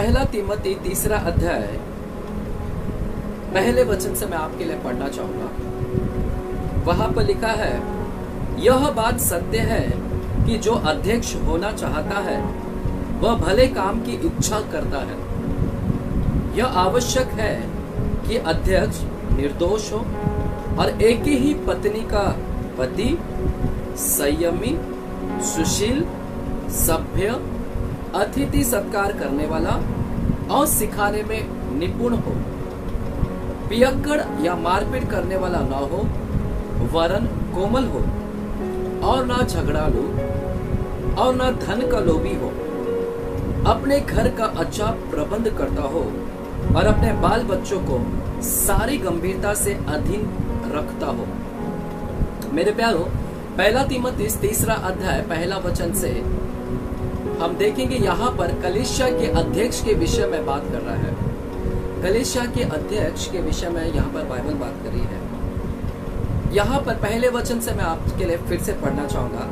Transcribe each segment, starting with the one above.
पहला तीमोथी 3 अध्याय पहले वचन से मैं आपके लिए पढ़ना चाहूंगा। वहां पर लिखा है, यह बात सत्य है कि जो अध्यक्ष होना चाहता है वह भले काम की इच्छा करता है। यह आवश्यक है कि अध्यक्ष निर्दोष हो और एक ही पत्नी का पति, संयमी, सुशील, सभ्य, अतिथि सत्कार करने वाला और सिखाने में निपुण हो, पियक्कड़ या मारपीट करने वाला ना हो, वरन कोमल हो और ना झगड़ालू और ना धन का लोभी हो, अपने घर का अच्छा प्रबंध करता हो और अपने बाल बच्चों को सारी गंभीरता से अधीन रखता हो। मेरे प्यारों, पहला तीमोथी 3 अध्याय पहला वचन से हम देखेंगे यहाँ पर कलीसिया के अध्यक्ष के विषय में बात कर रहा है। कलीसिया के अध्यक्ष के विषय में यहाँ पर बाइबल बात कर रही है। यहाँ पर पहले वचन से मैं आपके लिए फिर से पढ़ना चाहूंगा।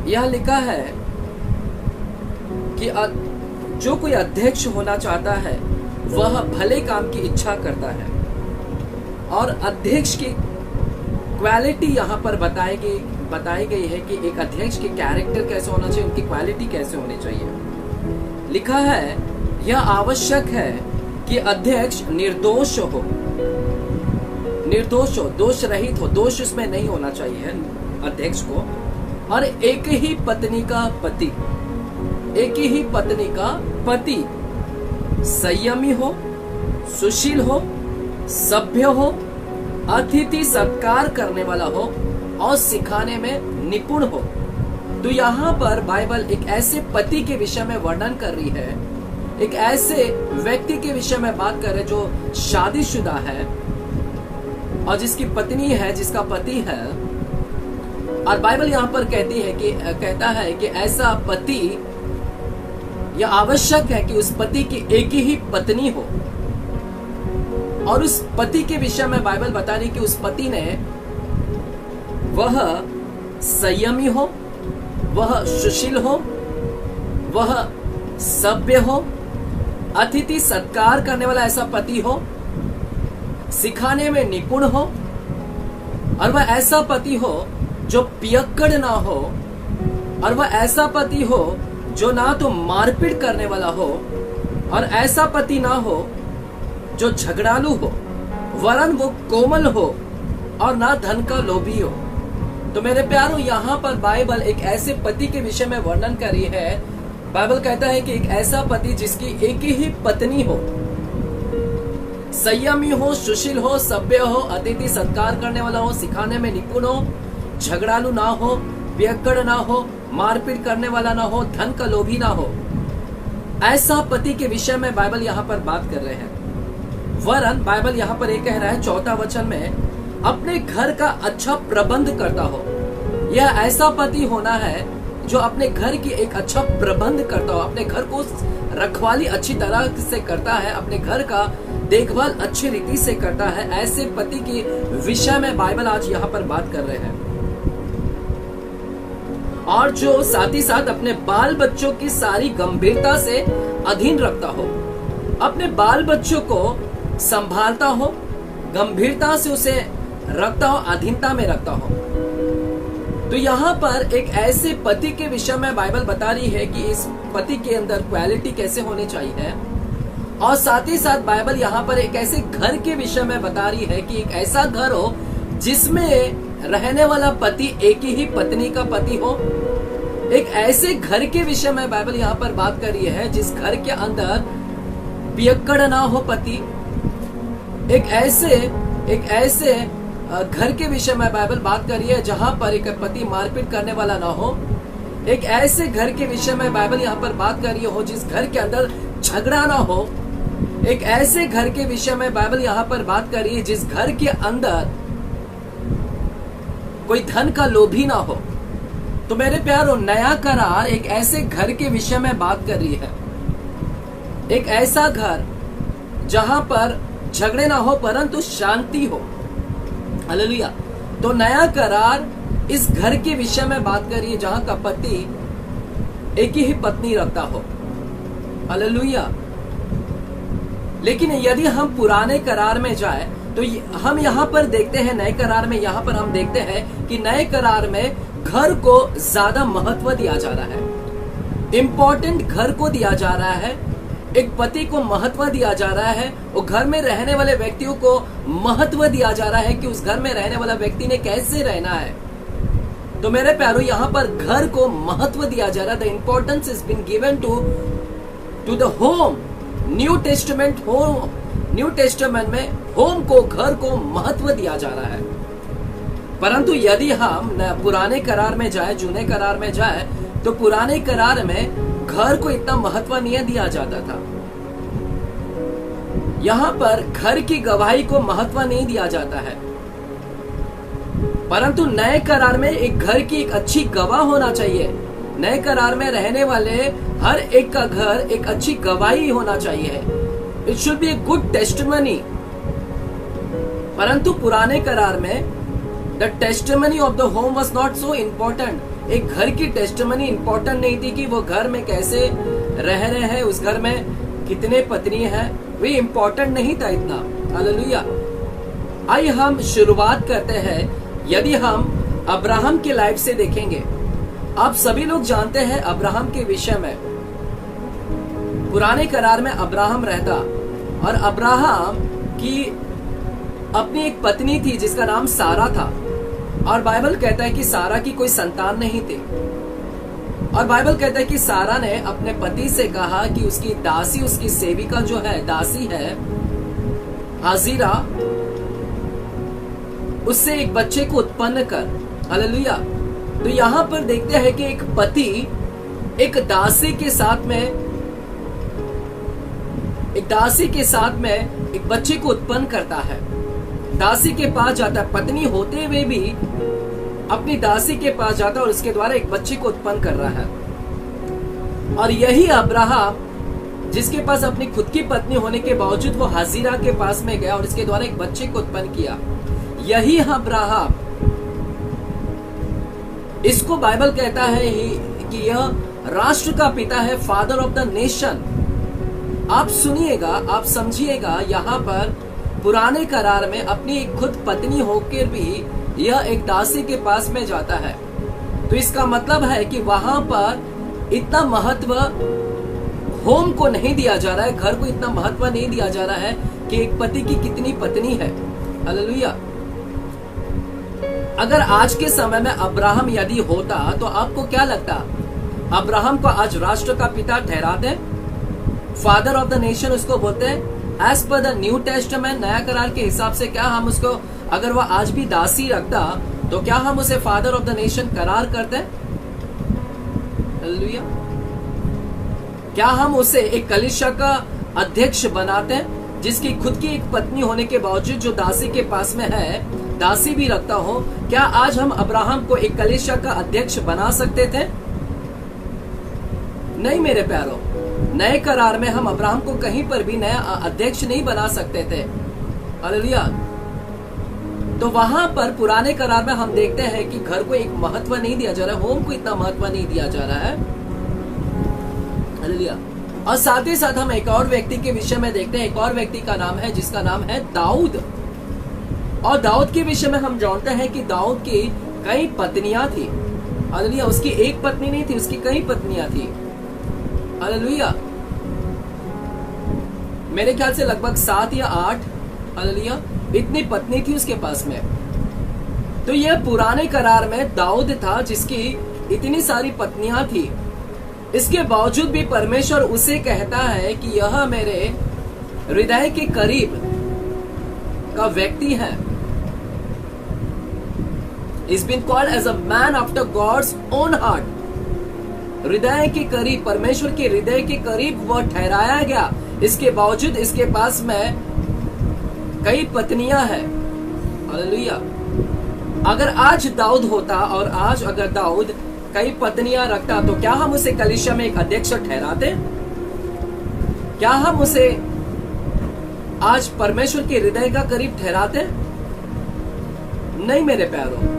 यह लिखा है कि जो कोई अध्यक्ष होना चाहता है वह भले काम की इच्छा करता है। और अध्यक्ष की क्वालिटी यहाँ पर बताई गई है कि एक अध्यक्ष के कैरेक्टर कैसे होना चाहिए, उनकी क्वालिटी कैसे होनी चाहिए। लिखा है, यह आवश्यक है कि अध्यक्ष निर्दोष हो, दोष रहित हो, दोष उसमें नहीं होना चाहिए अध्यक्ष को, और एक ही पत्नी का पति संयमी हो, सुशील हो, सभ्य हो, अतिथि सत्कार करने वाला हो और सिखाने में निपुण हो। तो यहाँ पर बाइबल एक ऐसे पति के विषय में वर्णन कर रही है, एक ऐसे व्यक्ति के विषय में बात कर रहे जो शादीशुदा है और जिसकी पत्नी है, जिसका पति है। और बाइबल यहाँ पर कहता है कि ऐसा पति, यह आवश्यक है कि उस पति की एक ही पत्नी हो। और उस पति के विषय में बाइबल बता रही कि उस पति ने वह संयमी हो, वह सुशील हो, वह सभ्य हो, अतिथि सत्कार करने वाला ऐसा पति हो, सिखाने में निपुण हो, और वह ऐसा पति हो जो पियक्कड़ ना हो, और वह ऐसा पति हो जो ना तो मारपीट करने वाला हो, और ऐसा पति ना हो जो झगड़ालू हो, वरन वो कोमल हो और ना धन का लोभी हो। तो मेरे प्यारों, यहाँ पर बाइबल एक ऐसे पति के विषय में वर्णन कर रही है। बाइबल कहता है कि एक ऐसा पति जिसकी एक ही पत्नी हो, संयमी हो, सुशील हो, सभ्य हो, अतिथि सत्कार करने वाला हो, सिखाने में निपुण हो, झगड़ालू ना हो, पियक्कड़ ना हो, मारपीट करने वाला ना हो, धन का लोभी ना हो। ऐसा पति के विषय में बाइबल यहाँ पर बात कर रहे हैं। वरन बाइबल यहाँ पर एक कह रहा है 4 वचन में, अपने घर का अच्छा प्रबंध करता हो। यह ऐसा पति होना है जो अपने घर की एक अच्छा प्रबंध करता हो, अपने घर को रखवाली अच्छी तरह से करता है, अपने घर का देखभाल अच्छी रीति से करता है। ऐसे पति के विषय में बाइबल आज यहाँ पर बात कर रहे हैं। और जो साथ ही साथ अपने बाल बच्चों की सारी गंभीरता से अधीन रखता हो, अपने बाल बच्चों को संभालता हो, गंभीरता से उसे रखता हो, अधीनता में रखता हो। तो यहाँ पर एक ऐसे पति के विषय में बाइबल बता रही है कि इस पति के अंदर क्वालिटी कैसे होनी चाहिए। और साथ ही साथ बाइबल यहाँ पर एक ऐसे घर के विषय में बता रही है कि एक ऐसा घर हो जिसमें रहने वाला पति एक ही पत्नी का पति हो। एक ऐसे घर के विषय में बाइबल यहाँ पर बात कर रही है जिस घर के अंदर पियक्कड़ ना हो पति। एक ऐसे घर के विषय में बाइबल बात कर रही है जहां पर एक पति मारपीट करने वाला ना हो। एक ऐसे घर के विषय में बाइबल यहाँ पर बात कर रही हो जिस घर के अंदर झगड़ा ना हो। एक ऐसे घर के विषय में बाइबल यहाँ पर बात कर रही है जिस घर के अंदर कोई धन का लोभी ना हो। तो मेरे प्यारों, नया करार एक ऐसे घर के विषय में बात कर रही है। एक ऐसा घर जहां पर झगड़े ना हो परंतु शांति हो। हालेलुया। तो नया करार इस घर के विषय में बात कर रही है जहां का पति एक ही पत्नी रखता हो। हालेलुया। लेकिन यदि हम पुराने करार में जाए तो हम यहाँ पर देखते हैं, नए करार में यहाँ पर हम देखते हैं कि नए करार में घर को ज्यादा महत्व दिया जा रहा है। इंपॉर्टेंट घर को दिया जा रहा है, एक पति को महत्व दिया जा रहा है, और घर में रहने वाले व्यक्तियों को महत्व दिया जा रहा है कि उस घर में रहने वाला व्यक्ति ने कैसे रहना है। तो मेरे प्यारों, यहाँ पर घर को महत्व दिया जा रहा है। The importance is been given to the home. New Testament में होम को, घर को महत्व दिया जा रहा है। परंतु यदि हम पुराने करार में जाए, जूने करार में जाए, तो पुराने करार में घर को इतना महत्व नहीं दिया जाता था। यहाँ पर घर की गवाही को महत्व नहीं दिया जाता है। परंतु नए करार में एक घर की एक अच्छी गवाह होना चाहिए। नए करार में रहने वाले हर एक का घर एक अच्छी गवाही होना चाहिए। It should be a good testimony. परंतु पुराने करार में the testimony of the home was not so important. एक घर की टेस्टिमनी इम्पोर्टेंट नहीं थी कि वो घर में कैसे रह रहे हैं, उस घर में कितने पत्नी हैं, वे इम्पोर्टेंट नहीं था इतना। हालेलुया। आइए हम शुरुआत करते हैं। यदि हम अब्राहम की लाइफ से देखेंगे, आप सभी लोग जानते हैं अब्राहम के विषय में। पुराने करार में अब्राहम रहता, और अब्राहम की अपनी एक पत्नी थी जिसका नाम सारा था, और बाइबल कहता है कि सारा की कोई संतान नहीं थी। और बाइबल कहता है कि सारा ने अपने पति से कहा कि उसकी दासी, उसकी सेविका जो है, दासी है हाजिरा, उससे एक बच्चे को उत्पन्न कर। हालेलुया। तो यहां पर देखते हैं कि एक पति एक दासी के साथ में एक बच्चे को उत्पन्न करता है, दासी के पास जाता है, पत्नी होते हुए भी अपनी दासी के पास जाता है और उसके द्वारा एक बच्चे को उत्पन्न कर रहा है। और यही अब्राहम, जिसके पास अपनी खुद की पत्नी होने के बावजूद वो हाजिरा के पास में गया और इसके द्वारा एक बच्चे को उत्पन्न किया, यही अब्राहम, इसको बाइबल कहता है कि यह राष्ट्र का पिता है, फादर ऑफ द नेशन। आप सुनिएगा, आप समझिएगा, यहाँ पर पुराने करार में अपनी एक खुद पत्नी होकर भी यह एक दासी के पास में जाता है। तो इसका मतलब है कि वहां पर इतना महत्व होम को नहीं दिया जा रहा है, घर को इतना महत्व नहीं दिया जा रहा है कि एक पति की कितनी पत्नी है। हालेलुया। अगर आज के समय में अब्राहम यदि होता तो आपको क्या लगता? अब्राहम को आज राष्ट्र का पिता ठहराते, फादर ऑफ द नेशन उसको बोलते हैं। As per the new testament, नया करार के हिसाब से क्या हम उसको, अगर वह आज भी दासी रखता तो क्या हम उसे फादर ऑफ द नेशन करार करते? हालेलुया। क्या हम उसे एक कलीसिया का अध्यक्ष बनाते, जिसकी खुद की एक पत्नी होने के बावजूद जो दासी के पास में है, दासी भी रखता हो? क्या आज हम अब्राहम को एक कलीसिया का अध्यक्ष बना सकते थे? नहीं मेरे प्यारों, नए करार में हम अब्राहम को कहीं पर भी नया अध्यक्ष नहीं बना सकते थे। हालेलुया। तो वहां पर पुराने करार में हम देखते हैं कि घर को एक महत्व नहीं दिया जा रहा है, होम को इतना महत्व नहीं दिया जा रहा है। हालेलुया। और साथ ही साथ हम एक और व्यक्ति के विषय में देखते हैं। एक और व्यक्ति का नाम है जिसका नाम है दाऊद। और दाऊद के विषय में हम जानते हैं कि दाऊद की कई पत्नियां थी। हालेलुया। उसकी एक पत्नी नहीं थी, उसकी कई पत्नियां थी। हालेलुया। मेरे ख्याल से लगभग 7 या 8, हालेलुया, इतनी पत्नी थी उसके पास में। तो यह पुराने करार में दाऊद था जिसकी इतनी सारी पत्नियां थी। इसके बावजूद भी परमेश्वर उसे कहता है कि यह मेरे हृदय के करीब का व्यक्ति है। He's been called as a man after God's own heart. हृदय के करीब, परमेश्वर के हृदय के करीब वह ठहराया गया। इसके बावजूद इसके पास में कई पत्नियां हैं। हालेलुया। अगर आज दाऊद होता और आज अगर दाऊद कई पत्नियां रखता तो क्या हम उसे कलीसिया में एक अध्यक्ष ठहराते? क्या हम उसे आज परमेश्वर के हृदय का करीब ठहराते? नहीं मेरे प्यारों।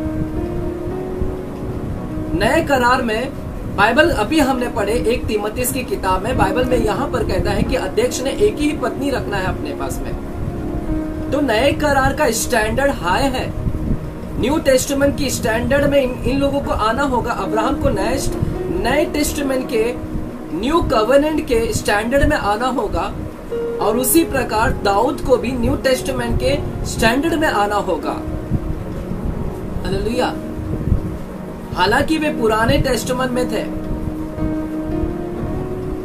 नए करार में बाइबल अभी हमने पढ़े 1 तीमुथियुस की किताब में, बाइबल में यहाँ पर कहता है कि अध्यक्ष ने एक ही पत्नी रखना है अपने पास में। तो नए करार का स्टैंडर्ड हाई है। न्यू टेस्टामेंट की स्टैंडर्ड में इन लोगों को आना होगा। अब्राहम को नए टेस्टामेंट के न्यू कवेनेंट के स्टैंडर्ड में आना होगा, और उसी प्रकार दाऊद को भी न्यू टेस्टामेंट के स्टैंडर्ड में आना होगा। हालेलुया। हालांकि वे पुराने टेस्टामेंट में थे,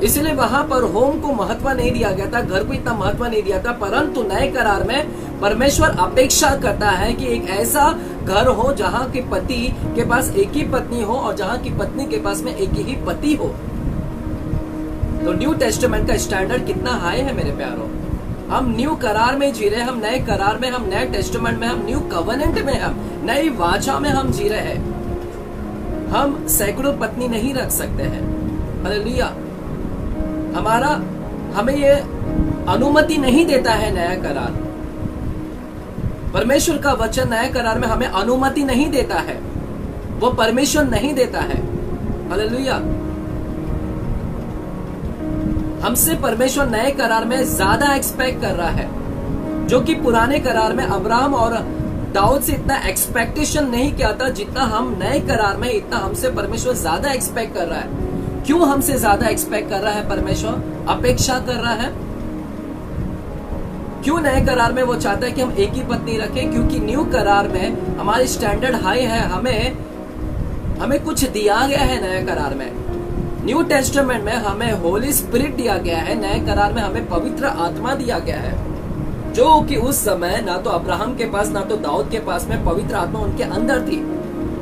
इसलिए वहां पर होम को महत्व नहीं दिया गया था, घर को इतना महत्व नहीं दिया था। परंतु नए करार में परमेश्वर अपेक्षा करता है कि एक ऐसा घर हो जहां के पति के पास एक ही पत्नी हो और जहां की पत्नी के पास में एक ही पति हो। तो न्यू टेस्टामेंट का स्टैंडर्ड कितना हाई है मेरे प्यारों। हम न्यू करार में जी रहे, हम नए करार में, हम नए टेस्टामेंट में, हम न्यू कवेनेंट में, हम नई वाचा में हम जी रहे हैं। हम सैकड़ों पत्नी नहीं रख सकते हैं। हालेलुया। हमें ये अनुमति नहीं देता है नया करार। परमेश्वर का वचन नया करार में हमें अनुमति नहीं देता है, वो परमेश्वर नहीं देता है। हालेलुया। हमसे परमेश्वर नए करार में ज्यादा एक्सपेक्ट कर रहा है, जो कि पुराने करार में अब्राहम और दाऊद से इतना एक्सपेक्टेशन नहीं किया था जितना हम नए करार में, इतना हमसे परमेश्वर ज्यादा एक्सपेक्ट कर रहा है। क्यों हमसे ज्यादा एक्सपेक्ट कर रहा है परमेश्वर, अपेक्षा कर रहा है? क्यों नए करार में वो चाहता है कि हम एक ही पत्नी रखें? क्योंकि न्यू करार में हमारी स्टैंडर्ड हाई है। हमें कुछ दिया गया है नए करार में। न्यू टेस्टामेंट में हमें होली स्पिरिट दिया गया है, नए करार में हमें पवित्र आत्मा दिया गया है, जो कि उस समय ना तो अब्राहम के पास ना तो दाऊद के पास में पवित्र आत्मा उनके अंदर थी।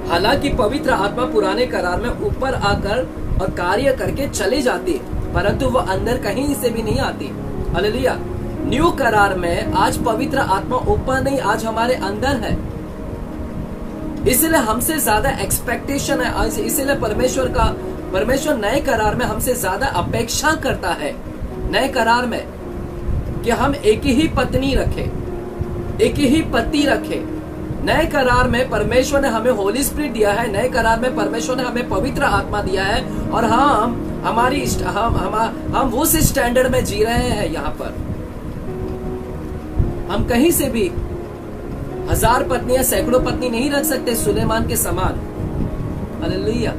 हालांकि पवित्र आत्मा पुराने करार में ऊपर आकर और कार्य करके चली जाती, परंतु वो अंदर कहीं से भी नहीं आती। हालेलुया। न्यू करार में आज पवित्र आत्मा ऊपर नहीं, आज हमारे अंदर है। इसलिए हमसे ज्यादा एक्सपेक्टेशन है। इसीलिए परमेश्वर नए करार में हमसे ज्यादा अपेक्षा करता है नए करार में कि हम एक ही पत्नी रखें, एक ही पति रखें। नए करार में परमेश्वर ने हमें होली स्पिरिट दिया है, नए करार में परमेश्वर ने हमें पवित्र आत्मा दिया है, और हम उस स्टैंडर्ड में जी रहे हैं। यहाँ पर हम कहीं से भी 1000 पत्नी या सैकड़ों पत्नी नहीं रख सकते सुलेमान के समान। हालेलुया।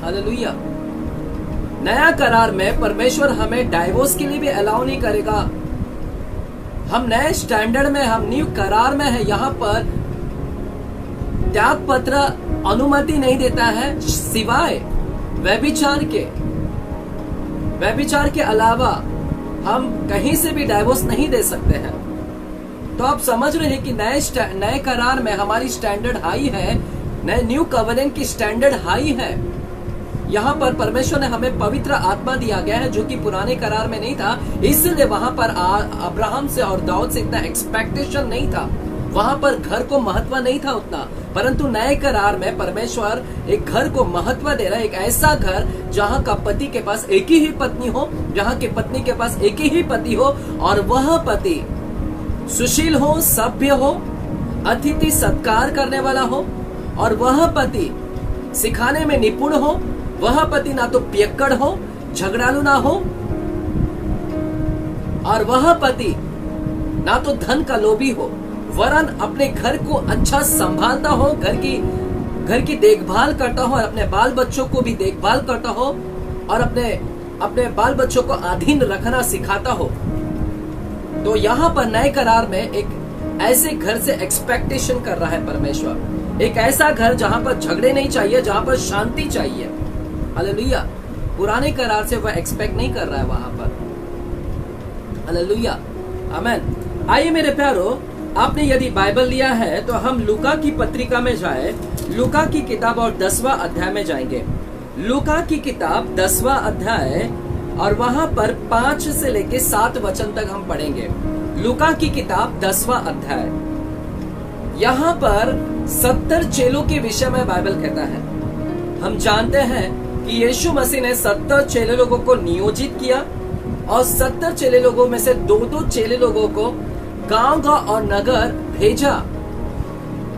हालेलुया। नया करार में परमेश्वर हमें डाइवोर्स के लिए भी अलाउ नहीं करेगा। हम नए स्टैंडर्ड में, हम न्यू करार में है। यहाँ पर त्याग पत्र अनुमति नहीं देता है, सिवाय व्यभिचार के अलावा हम कहीं से भी डाइवोर्स नहीं दे सकते हैं। तो आप समझ रहे हैं कि नए करार में हमारी स्टैंडर्ड हाई है, नए न्यू कवेनेंट की स्टैंडर्ड हाई है। यहाँ पर परमेश्वर ने हमें पवित्र आत्मा दिया गया है, जो कि पुराने करार में नहीं था। इसलिए वहां पर अब्राहम से और दाऊद से इतना एक्सपेक्टेशन नहीं था, वहां पर घर को महत्व नहीं था उतना। परंतु नए करार में परमेश्वर एक घर को महत्व दे रहा है, एक ऐसा घर जहाँ का पति के पास एक ही पत्नी हो, जहाँ के पत्नी के पास एक ही पति हो, और वह पति सुशील हो, सभ्य हो, अतिथि सत्कार करने वाला हो, और वह पति सिखाने में निपुण हो। वह पति ना तो पियक्कड़ हो, झगड़ालू ना हो, और वह पति ना तो धन का लोभी हो, वरन अपने घर को अच्छा संभालता हो, घर की देखभाल करता हो, और अपने बाल बच्चों को भी देखभाल करता हो, और अपने बाल बच्चों को अधीन रखना सिखाता हो। तो यहाँ पर नए करार में एक ऐसे घर से एक्सपेक्टेशन कर रहा है परमेश्वर, एक ऐसा घर जहां पर झगड़े नहीं चाहिए, जहां पर शांति चाहिए। हालेलुया। पुराने करार से वह एक्सपेक्ट नहीं कर रहा है वहां पर। हालेलुया। आमेन। आइए मेरे प्यारो, आपने यदि बाइबल लिया है तो हम लूका की पत्रिका में जाए, लूका की किताब और 10वां अध्याय में जाएंगे। लूका की किताब 10वां अध्याय, और वहां पर 5 से लेके 7 वचन तक हम पढ़ेंगे। लूका की किताब 10वां अध्याय। यहाँ पर 70 चेलों के विषय में बाइबल कहता है। हम जानते हैं कि यीशु मसीह ने 70 चेले लोगों को नियोजित किया, और 70 चेले लोगों में से 2-2 चेले लोगों को गांव-गांव और नगर भेजा।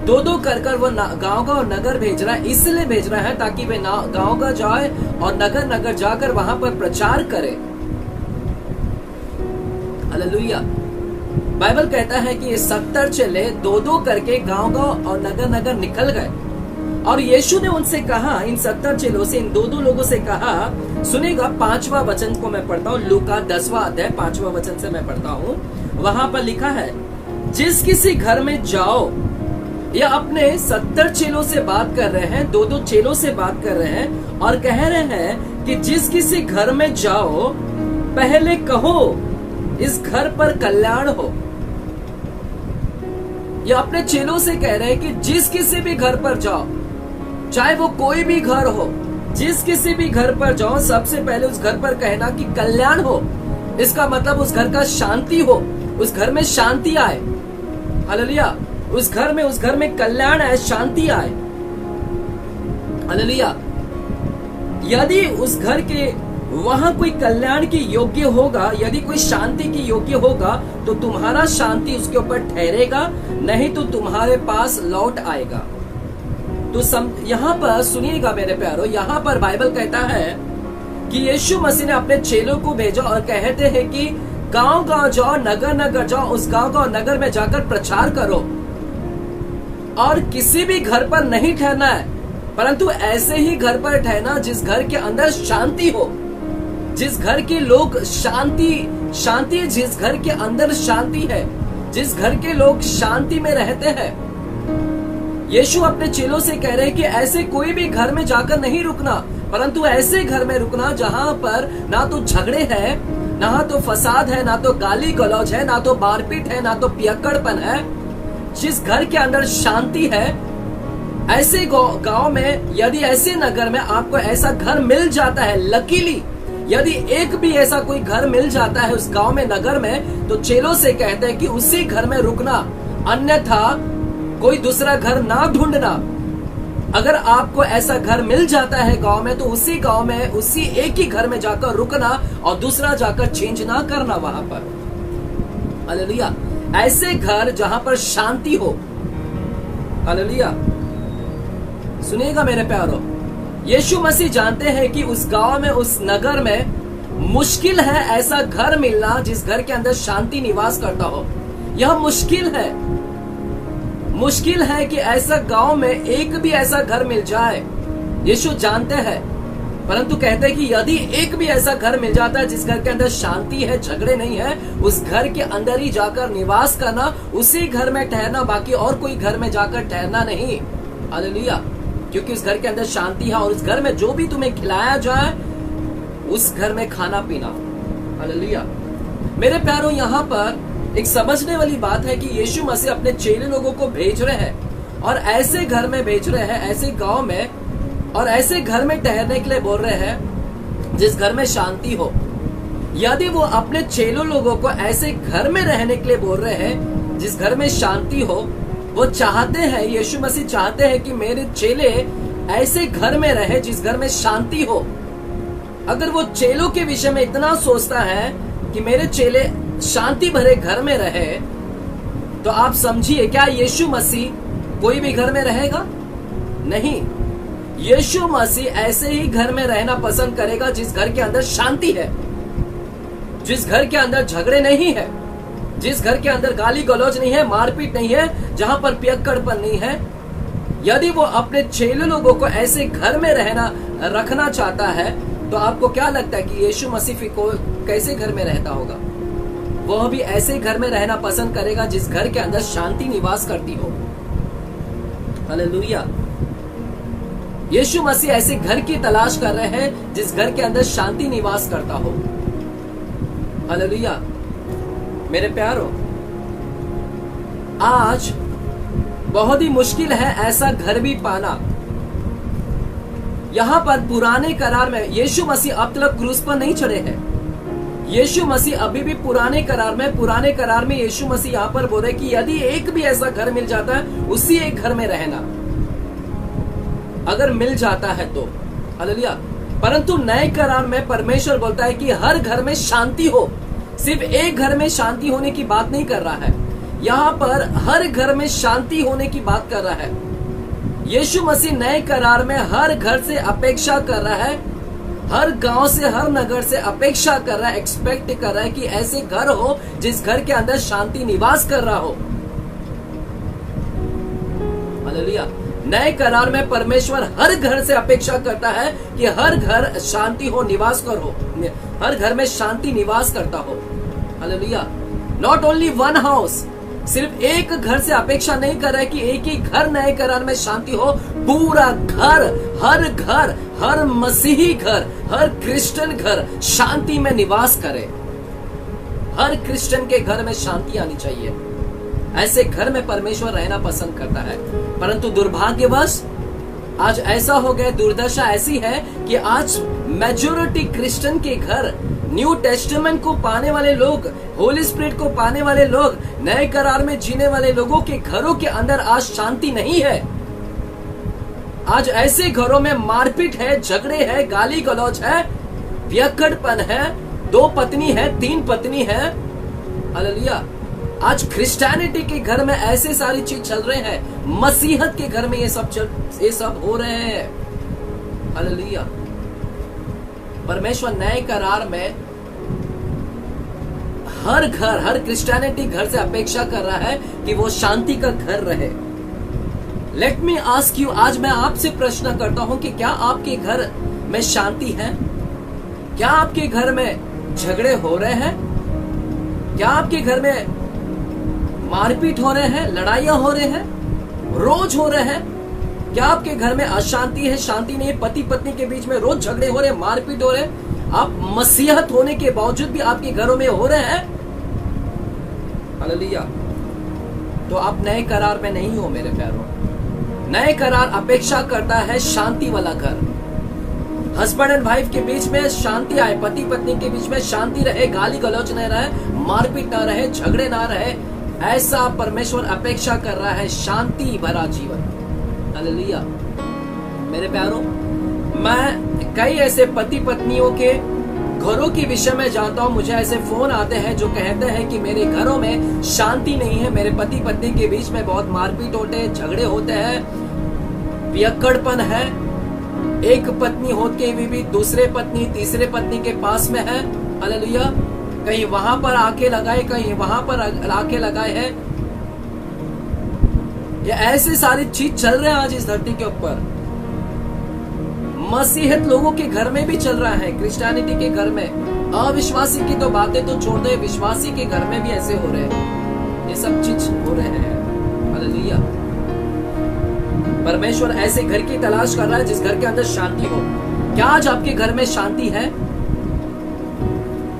दो दो कर वो गांव और नगर भेज रहा है। इसलिए भेज रहा है ताकि वे गांव का जाए और नगर नगर जाकर वहां पर प्रचार करे। हालेलुया। बाइबल कहता है कि ये 70 चेले दो दो करके गांव और नगर नगर निकल गए और यीशु ने उनसे कहा, इन 70 चेलों से, इन दो दो लोगों से कहा, सुनेगा 5वां वचन को मैं पढ़ता हूँ, लूका 10वां अध्याय 5वां वचन से मैं पढ़ता हूँ। वहां पर लिखा है, जिस किसी घर में जाओ, या अपने 70 चेलों से बात कर रहे हैं, दो दो चेलों से बात कर रहे हैं और कह रहे हैं कि जिस किसी घर में जाओ पहले कहो इस घर पर कल्याण हो। या अपने चेलों से कह रहे हैं कि जिस किसी भी घर पर जाओ, चाहे वो कोई भी घर हो, जिस किसी भी घर पर जाओ सबसे पहले उस घर पर कहना कि कल्याण हो। इसका मतलब उस घर का शांति हो, उस घर में शांति आए। हालेलुया। उस घर में कल्याण आए, शांति आए। हालेलुया। यदि उस घर के वहां कोई कल्याण की योग्य होगा, यदि कोई शांति की योग्य होगा, तो तुम्हारा शांति उसके ऊपर ठहरेगा, नहीं तो तुम्हारे पास लौट आएगा। तो यहाँ पर सुनिएगा मेरे प्यारो, यहाँ पर बाइबल कहता है कि यीशु मसीह ने अपने चेलों को भेजा और कहते हैं कि गांव गांव जाओ, नगर नगर जाओ, उस गांव और नगर में जाकर प्रचार करो और किसी भी घर पर नहीं ठहरना है, परंतु ऐसे ही घर पर ठहरना जिस घर के अंदर शांति हो, जिस घर के लोग शांति जिस घर के अंदर शांति है, जिस घर के लोग शांति में रहते हैं। यीशु अपने चेलों से कह रहे हैं कि ऐसे कोई भी घर में जाकर नहीं रुकना, परंतु ऐसे घर में रुकना जहां पर ना तो झगड़े हैं, ना तो फसाद है, ना तो गाली गलौज है, ना तो मारपीट है, ना तो पियक्कड़पन है। जिस घर के अंदर शांति है, ऐसे गांव में, यदि ऐसे नगर में आपको ऐसा घर मिल जाता है, लकीली यदि एक भी ऐसा कोई घर मिल जाता है उस गांव में, नगर में, तो चेलों से कहते हैं कि उसी घर में रुकना, अन्यथा कोई दूसरा घर ना ढूंढना। अगर आपको ऐसा घर मिल जाता है गांव में, तो उसी गांव में, उसी एक ही घर में जाकर रुकना और दूसरा जाकर चेंज ना करना वहां पर। हालेलुया। ऐसे घर जहां पर शांति हो। हालेलुया। सुनिएगा मेरे प्यारो, यीशु मसीह जानते हैं कि उस गांव में, उस नगर में मुश्किल है ऐसा घर मिलना जिस घर के अंदर शांति निवास करता हो। यह मुश्किल है कि ऐसा गांव में एक भी ऐसा घर मिल जाए। यीशु जानते हैं, परंतु कहते हैं कि यदि एक भी ऐसा घर मिल जाता है जिस घर के अंदर शांति है, झगड़े नहीं है, उस घर के अंदर ही जाकर निवास करना, उसी घर में ठहरना, बाकी और कोई घर में जाकर ठहरना नहीं। हालेलुया। क्योंकि उस घर के अंदर शांति है और उस घर में जो भी तुम्हें खिलाया जाए, उस घर में खाना पीना। हालेलुया। मेरे प्यारों, यहाँ पर एक समझने वाली बात है कि यीशु मसीह अपने चेले लोगों को भेज रहे हैं और ऐसे घर में भेज रहे हैं, ऐसे गांव में, और ऐसे घर में ठहरने के लिए बोल रहे हैं जिस घर में शांति हो। यदि वो अपने चेलों लोगों को ऐसे घर में रहने के लिए बोल रहे हैं जिस घर में शांति हो, वो चाहते हैं, यीशु मसीह चाहते हैं कि मेरे चेले ऐसे घर में रहे जिस घर में शांति हो। अगर वो चेलों के विषय में इतना सोचता है कि मेरे चेले शांति भरे घर में रहे, तो आप समझिए, क्या यीशु मसीह कोई भी घर में रहेगा? नहीं। यीशु मसीह ऐसे ही घर में रहना पसंद करेगा जिस घर के अंदर शांति है, जिस घर के अंदर झगड़े नहीं है, जिस घर के अंदर गाली गलौज नहीं है, मारपीट नहीं है, जहां पर पियक्कड़पन नहीं है। यदि वो अपने चेले लोगों को ऐसे घर में रखना चाहता है, तो आपको क्या लगता है कि यीशु मसीह को कैसे घर में रहता होगा? वह भी ऐसे घर में रहना पसंद करेगा जिस घर के अंदर शांति निवास करती हो। हालेलुया। यीशु मसीह ऐसे घर की तलाश कर रहे हैं जिस घर के अंदर शांति निवास करता हो। हालेलुया। मेरे प्यारो, आज बहुत ही मुश्किल है ऐसा घर भी पाना। यहां पर पुराने करार में यीशु मसीह अब तक क्रूस पर नहीं चढ़े हैं। यीशु मसीह अभी भी पुराने करार में यीशु मसीह यहां पर बोल रहे कि यदि एक भी ऐसा घर मिल जाता है, उसी एक घर में रहना, अगर मिल जाता है तो। हालेलुया। परंतु नए करार में परमेश्वर बोलता है कि हर घर में शांति हो। सिर्फ एक घर में शांति होने की बात नहीं कर रहा है। यहाँ पर हर घर में शांति होने की बात कर रहा है। यीशु मसीह नए करार में हर घर से अपेक्षा कर रहा है, हर गांव से, हर नगर से अपेक्षा कर रहा है, एक्सपेक्ट कर रहा है कि ऐसे घर हो जिस घर के अंदर शांति निवास कर रहा हो। हालेलुया। नए करार में परमेश्वर हर घर से अपेक्षा करता है कि हर घर शांति हो, निवास कर हो, हर घर में शांति निवास करता हो। Hallelujah. Not only one house, सिर्फ एक घर से अपेक्षा नहीं कर रहा है कि एक ही घर नए करार में शांति हो, पूरा घर, हर मसीही घर, हर क्रिश्चियन घर शांति में निवास करे। हर क्रिश्चियन के घर में शांति आनी चाहिए। ऐसे घर में परमेश्वर रहना पसंद करता है। परंतु दुर्भाग्यवश आज ऐसा हो गया, दुर्दशा ऐसी है कि आज मेजॉरिटी क्रिश्चियन के घर, न्यू टेस्टामेंट को पाने वाले लोग, होली स्पिरिट को पाने वाले लोग, नए करार में जीने वाले लोगों के घरों के अंदर आज शांति नहीं है। आज ऐसे घरों में मारपीट है, झगड़े है, गाली गलौज है, पियक्कड़पन है, 2 पत्नी है, 3 पत्नी है। हालेलुया। आज क्रिश्चियनिटी के घर में ऐसे सारी चीज चल रहे हैं, मसीहत के घर में ये सब हो रहे हैं। हालेलुया। परमेश्वर नए करार में हर घर, हर क्रिश्चियनिटी घर से अपेक्षा कर रहा है कि वो शांति का घर रहे। लेट मी आस्क यू, आज मैं आपसे प्रश्न करता हूं कि क्या आपके घर में शांति है? क्या आपके घर में झगड़े हो रहे हैं? क्या आपके घर में मारपीट हो रहे हैं, लड़ाइयां हो रहे हैं, रोज हो रहे हैं? क्या आपके घर में अशांति है, शांति नहीं है, पति पत्नी के बीच में रोज झगड़े हो रहे हैं, मारपीट हो रहे हैं? आप मसीहत होने के बावजूद भी आपके घरों में हो रहे हैं? हालेलुया। तो आप नए करार में नहीं हो मेरे प्यारों। नए करार अपेक्षा करता है शांति वाला घर। हस्बैंड एंड वाइफ के बीच में शांति आए, पति पत्नी के बीच में शांति रहे, गाली गलौज न रहे, मारपीट न रहे, झगड़े ना रहे। ऐसा परमेश्वर अपेक्षा कर रहा है, शांति भरा जीवन। हालेलुया। मेरे प्यारों, मैं कई ऐसे पति पत्नियों के घरों के विषय में जानता हूं। मुझे ऐसे फोन आते हैं जो कहते हैं कि मेरे घरों में शांति नहीं है, मेरे पति पत्नी के बीच में बहुत मारपीट होते हैं, झगड़े होते हैं, पियक्कड़पन है, एक पत्नी होते हुए भी दूसरे पत्नी, तीसरे पत्नी के पास में है। हालेलुया। कहीं वहां पर आके लगाए, कहीं वहां पर आके लगाए हैं। ये ऐसी सारी चीज चल रहे हैं आज इस धरती के ऊपर। मसीहत लोगों के घर में भी चल रहा है, क्रिश्चियनिटी के घर में। अविश्वासी की तो बातें तो छोड़ दे, विश्वासी के घर में भी ऐसे हो रहे हैं। ये सब चीज हो रहे हैं। हालेलुया। परमेश्वर ऐसे घर की तलाश कर रहा है जिस घर के अंदर शांति हो। क्या आज आपके घर में शांति है?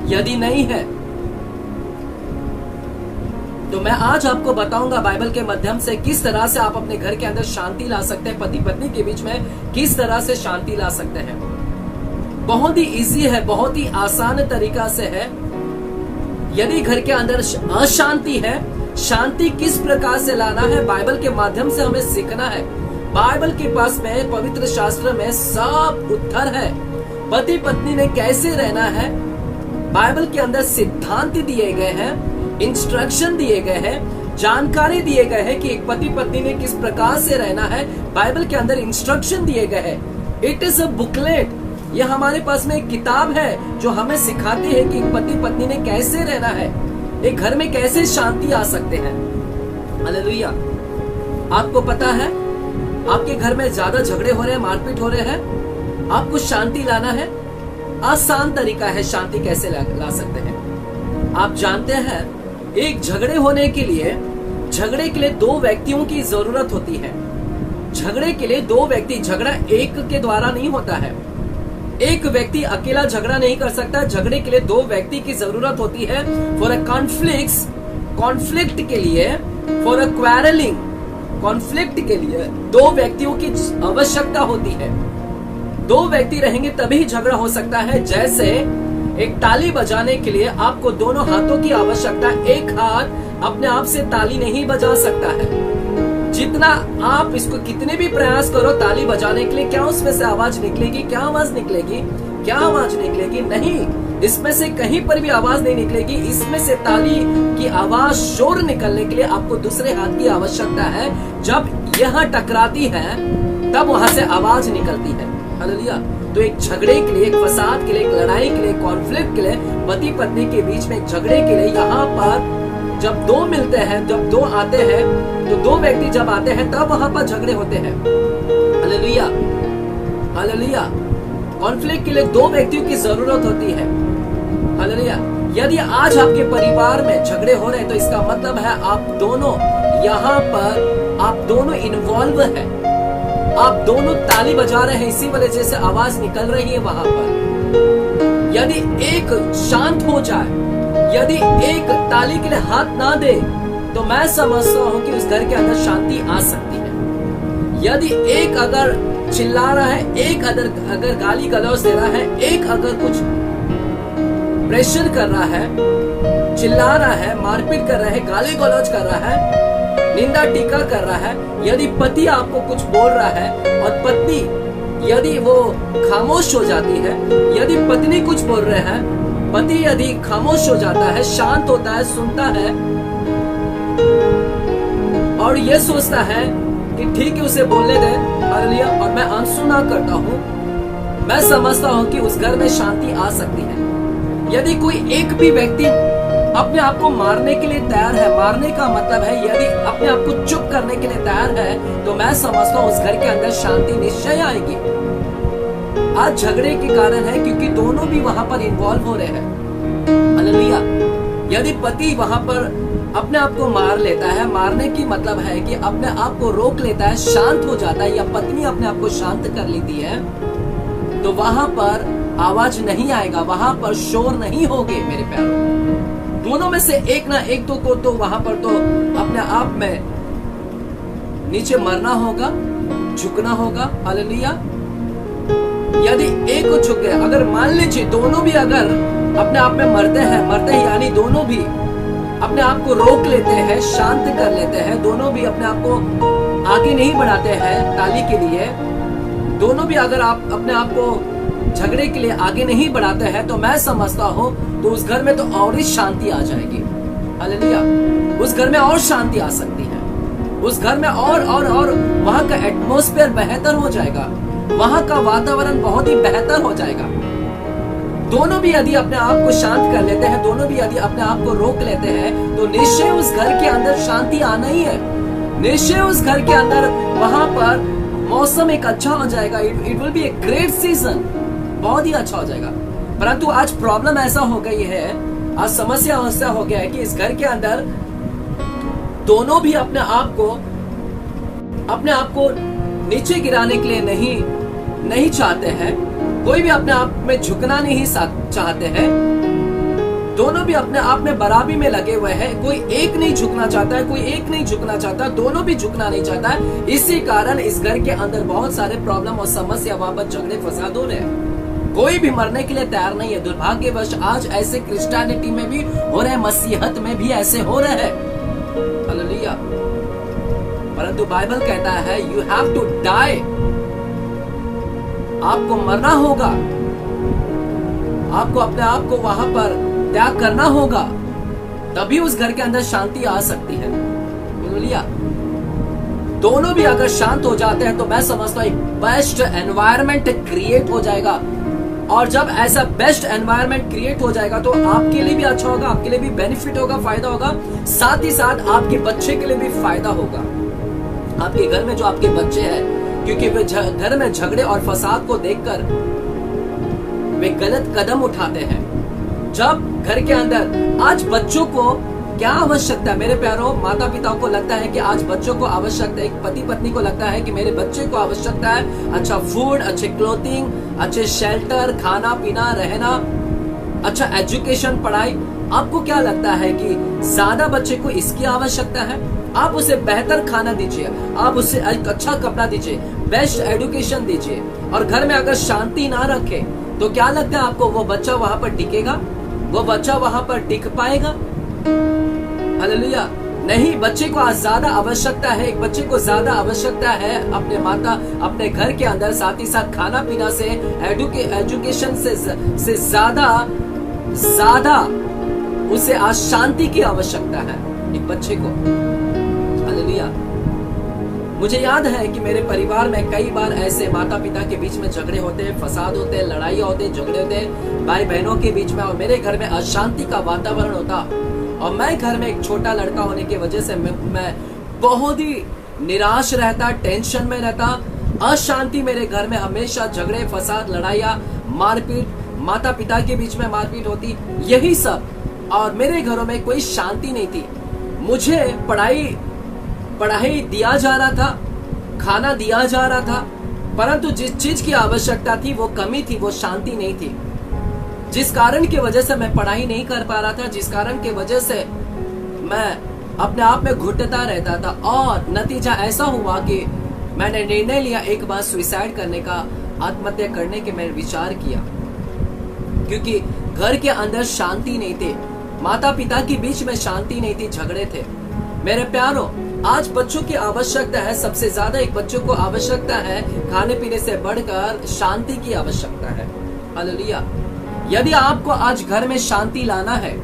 यदि नहीं है तो मैं आज आपको बताऊंगा बाइबल के माध्यम से किस तरह से आप अपने घर के अंदर शांति ला सकते हैं, पति पत्नी के बीच में किस तरह से शांति ला सकते हैं। बहुत ही इजी है, बहुत ही आसान तरीका से है। यदि घर के अंदर अशांति है, शांति किस प्रकार से लाना है, बाइबल के माध्यम से हमें सीखना है। बाइबल के पास में, पवित्र शास्त्र में सब उत्तर है। पति पत्नी ने कैसे रहना है, बाइबल के अंदर सिद्धांत दिए गए हैं, इंस्ट्रक्शन दिए गए हैं, जानकारी दिए गए हैं कि एक पति पत्नी ने किस प्रकार से रहना है। बाइबल के अंदर इंस्ट्रक्शन दिए गए हैं। It is a booklet. यह हमारे पास में एक किताब है जो हमें सिखाती है कि एक पति पत्नी ने कैसे रहना है, एक घर में कैसे शांति आ सकते हैं। हालेलुया। आपको पता है आपके घर में ज्यादा झगड़े हो रहे हैं, मारपीट हो रहे हैं, आपको शांति लाना है। आसान तरीका है शांति कैसे ला सकते हैं। आप जानते हैं एक झगड़े होने के लिए, झगड़े के लिए 2 व्यक्तियों की जरूरत होती है। झगड़े के लिए 2 व्यक्ति, झगड़ा एक के द्वारा नहीं होता है। एक व्यक्ति अकेला झगड़ा नहीं कर सकता। झगड़े के लिए 2 व्यक्ति की जरूरत होती है। फॉर अ कॉन्फ्लिक्ट के लिए, फॉर अ क्वारलिंग, कॉन्फ्लिक्ट के लिए 2 व्यक्तियों की आवश्यकता होती है। 2 व्यक्ति रहेंगे तभी झगड़ा हो सकता है। जैसे एक ताली बजाने के लिए आपको दोनों हाथों की आवश्यकता। एक हाथ अपने आप से ताली नहीं बजा सकता है। जितना आप इसको कितने भी प्रयास करो ताली बजाने के लिए, क्या उसमें से आवाज निकलेगी? क्या आवाज निकलेगी? क्या आवाज निकलेगी? नहीं। इसमें से कहीं पर भी आवाज नहीं निकलेगी। इसमें से ताली की आवाज, शोर निकलने के लिए आपको दूसरे हाथ की आवश्यकता है। जब यह टकराती है तब वहां से आवाज निकलती है। हालेलुया। तो एक झगड़े के लिए, एक फसाद के लिए, एक लड़ाई के लिए, कॉन्फ्लिक्ट के लिए, पति पत्नी के बीच में एक झगड़े के लिए, यहाँ पर जब दो मिलते हैं, जब दो आते हैं, तो दो व्यक्ति जब आते हैं तब वहां पर झगड़े होते हैं। Hallelujah, hallelujah. कॉन्फ्लिक्ट के लिए दो व्यक्तियों की जरूरत होती है। हालेलुया। यदि आज आपके परिवार में झगड़े हो रहे हैं तो इसका मतलब है आप दोनों यहाँ पर, आप दोनों इन्वॉल्व हैं, आप दोनों ताली बजा रहे हैं, इसी वजह से आवाज निकल रही है वहां पर। यदि एक शांत हो जाए, यदि एक ताली के लिए हाथ ना दे, तो मैं समझता हूं कि उस घर के अंदर शांति आ सकती है। यदि एक अगर चिल्ला रहा है, एक अगर गाली गलौज दे रहा है, एक अगर कुछ प्रेशर कर रहा है, चिल्ला रहा है, मारपीट कर रहा है, गाली गलौज कर रहा है, निंदा टीका कर रहा है, यदि पति आपको कुछ बोल रहा है और पत्नी यदि वो खामोश हो जाती है, यदि पत्नी कुछ बोल रहे हैं, पति यदि खामोश हो जाता है, शांत होता है, सुनता है और ये सोचता है कि ठीक है उसे बोलने दे, हालेलुया, और मैं अनसुना करता हूँ, मैं समझता हूँ कि उस घर में शांति आ सकती है। यदि कोई एक भी व्यक्ति अपने आप को मारने के लिए तैयार है, मारने का मतलब है यदि अपने आप को चुप करने के लिए तैयार है, तो मैं समझता हूँ उस घर के अंदर शांति निश्चय आएगी। आज झगड़े के कारण है क्योंकि दोनों भी वहां पर इन्वॉल्व हो रहे हैं। हालेलुया। यदि पति वहां पर अपने आप को मार लेता है, मारने की मतलब है कि अपने आप को रोक लेता है, शांत हो जाता है, या पत्नी अपने आप को शांत कर लेती है, तो वहां पर आवाज नहीं आएगा, वहां पर शोर नहीं होगे मेरे प्यारों। दोनों में से एक ना एक को तो वहां पर तो अपने आप में नीचे मरना होगा, झुकना होगा। हालेलुया। यदि एक को झुक गया, अगर मान लीजिए दोनों भी अगर अपने आप में मरते हैं यानी दोनों भी अपने आप को रोक लेते हैं, शांत कर लेते हैं, दोनों भी अपने आप को आगे नहीं बढ़ाते हैं ताली के लिए, दोनों भी अगर आप अपने आप को झगड़े के लिए आगे नहीं बढ़ाते हैं, तो मैं समझता हूँ तो उस घर में तो और ही शांति आ जाएगी। हालेलुया। उस घर में और शांति आ सकती है, उस घर में और वहां का एटमॉस्फेयर बेहतर हो जाएगा, वहां का वातावरण बहुत ही बेहतर हो जाएगा। दोनों भी यदि अपने आप को शांत कर लेते हैं, दोनों भी यदि अपने आप को रोक लेते हैं, तो निश्चय उस घर के अंदर शांति आना ही है। निश्चय उस घर के अंदर वहां पर मौसम एक अच्छा हो जाएगा। It will be a great season, बहुत ही अच्छा हो जाएगा। परंतु आज प्रॉब्लम ऐसा हो गई है, आज समस्या ऐसा हो गया है कि इस घर के अंदर दोनों भी अपने आप को नीचे गिराने के लिए नहीं चाहते हैं, कोई भी अपने आप में झुकना नहीं चाहते हैं, दोनों भी अपने आप में बराबरी में लगे हुए हैं। कोई एक नहीं झुकना चाहता है, कोई एक नहीं झुकना चाहता, दोनों भी झुकना नहीं चाहता है। इसी कारण इस घर के अंदर बहुत सारे प्रॉब्लम और समस्या, वहां पर झगड़े फसाद हो रहे हैं। कोई भी मरने के लिए तैयार नहीं है। दुर्भाग्यवश आज ऐसे क्रिश्चियनिटी में भी हो रहे हैं, मसीहत में भी ऐसे हो रहे हैं। हालेलुया। परंतु बाइबल कहता है यू हैव टू डाई, आपको मरना होगा, आपको अपने आप को वहां पर त्याग करना होगा, तभी उस घर के अंदर शांति आ सकती है। हालेलुया। दोनों भी अगर शांत हो जाते हैं तो मैं समझता हूं एक बेस्ट एनवायरनमेंट क्रिएट हो जाएगा। और जब ऐसा बेस्ट एनवायरनमेंट क्रिएट हो जाएगा तो आपके लिए भी अच्छा होगा, आपके लिए भी बेनिफिट होगा, फायदा होगा, साथ ही साथ आपके बच्चे के लिए भी फायदा होगा। आपके घर में जो आपके बच्चे हैं, क्योंकि वे घर में झगड़े और फसाद को देखकर वे गलत कदम उठाते हैं। जब घर के अंदर आज बच्चों को क्या आवश्यकता है मेरे प्यारों, माता पिताओं को लगता है कि आज बच्चों को आवश्यकता है, पति पत्नी को लगता है कि मेरे बच्चे को आवश्यकता है अच्छा फूड, अच्छे क्लोथिंग, अच्छे शेल्टर, खाना पीना, रहना, अच्छा एजुकेशन, पढ़ाई। आपको क्या लगता है कि ज्यादा बच्चे को इसकी आवश्यकता है? आप उसे बेहतर खाना दीजिए, आप उसे एक अच्छा कपड़ा दीजिए, बेस्ट एजुकेशन दीजिए, और घर में अगर शांति ना रखे तो क्या लगता है आपको वो बच्चा वहां पर टिकेगा? वो बच्चा वहां पर टिक पाएगा? हालेलुया। नहीं, बच्चे को आज ज्यादा आवश्यकता है, एक बच्चे को ज्यादा आवश्यकता है अपने माता, अपने घर के अंदर, साथ ही साथ खाना पीना से, एजुकेशन से ज्यादा ज्यादा उसे आज शांति की आवश्यकता है, एक बच्चे को। हालेलुया। मुझे याद है कि मेरे परिवार में कई बार ऐसे माता पिता के बीच में झगड़े होते हैं, फसाद होते हैं, लड़ाइयाँ होते हैं, झगड़े होते हैं भाई बहनों के बीच में, और मेरे घर में अशांति का वातावरण होता। और मैं घर में एक छोटा लड़का होने की वजह से मैं बहुत ही निराश रहता, टेंशन में रहता, अशांति मेरे घर में हमेशा, झगड़े फसाद लड़ाइयाँ मारपीट, माता पिता के बीच में मारपीट होती, यही सब। और मेरे घरों में कोई शांति नहीं थी। मुझे पढ़ाई दिया जा रहा था, खाना दिया जा रहा था, परंतु जिस चीज की आवश्यकता थी वो कमी थी, वो शांति नहीं थी, जिस कारण की वजह से मैं पढ़ाई नहीं कर पा रहा था, जिस कारण की वजह से मैं अपने आप में घुटता रहता था। और नतीजा ऐसा हुआ कि मैंने निर्णय लिया एक बार सुसाइड करने का, आत्महत्या करने के मैंने विचार किया, क्योंकि घर के अंदर शांति नहीं थी, माता पिता के बीच में शांति नहीं थी, झगड़े थे। मेरे प्यारों, आज बच्चों की आवश्यकता है, सबसे ज्यादा एक बच्चों को आवश्यकता है, खाने पीने से बढ़कर शांति की आवश्यकता है। हालेलुया। यदि आपको आज घर में शांति लाना है,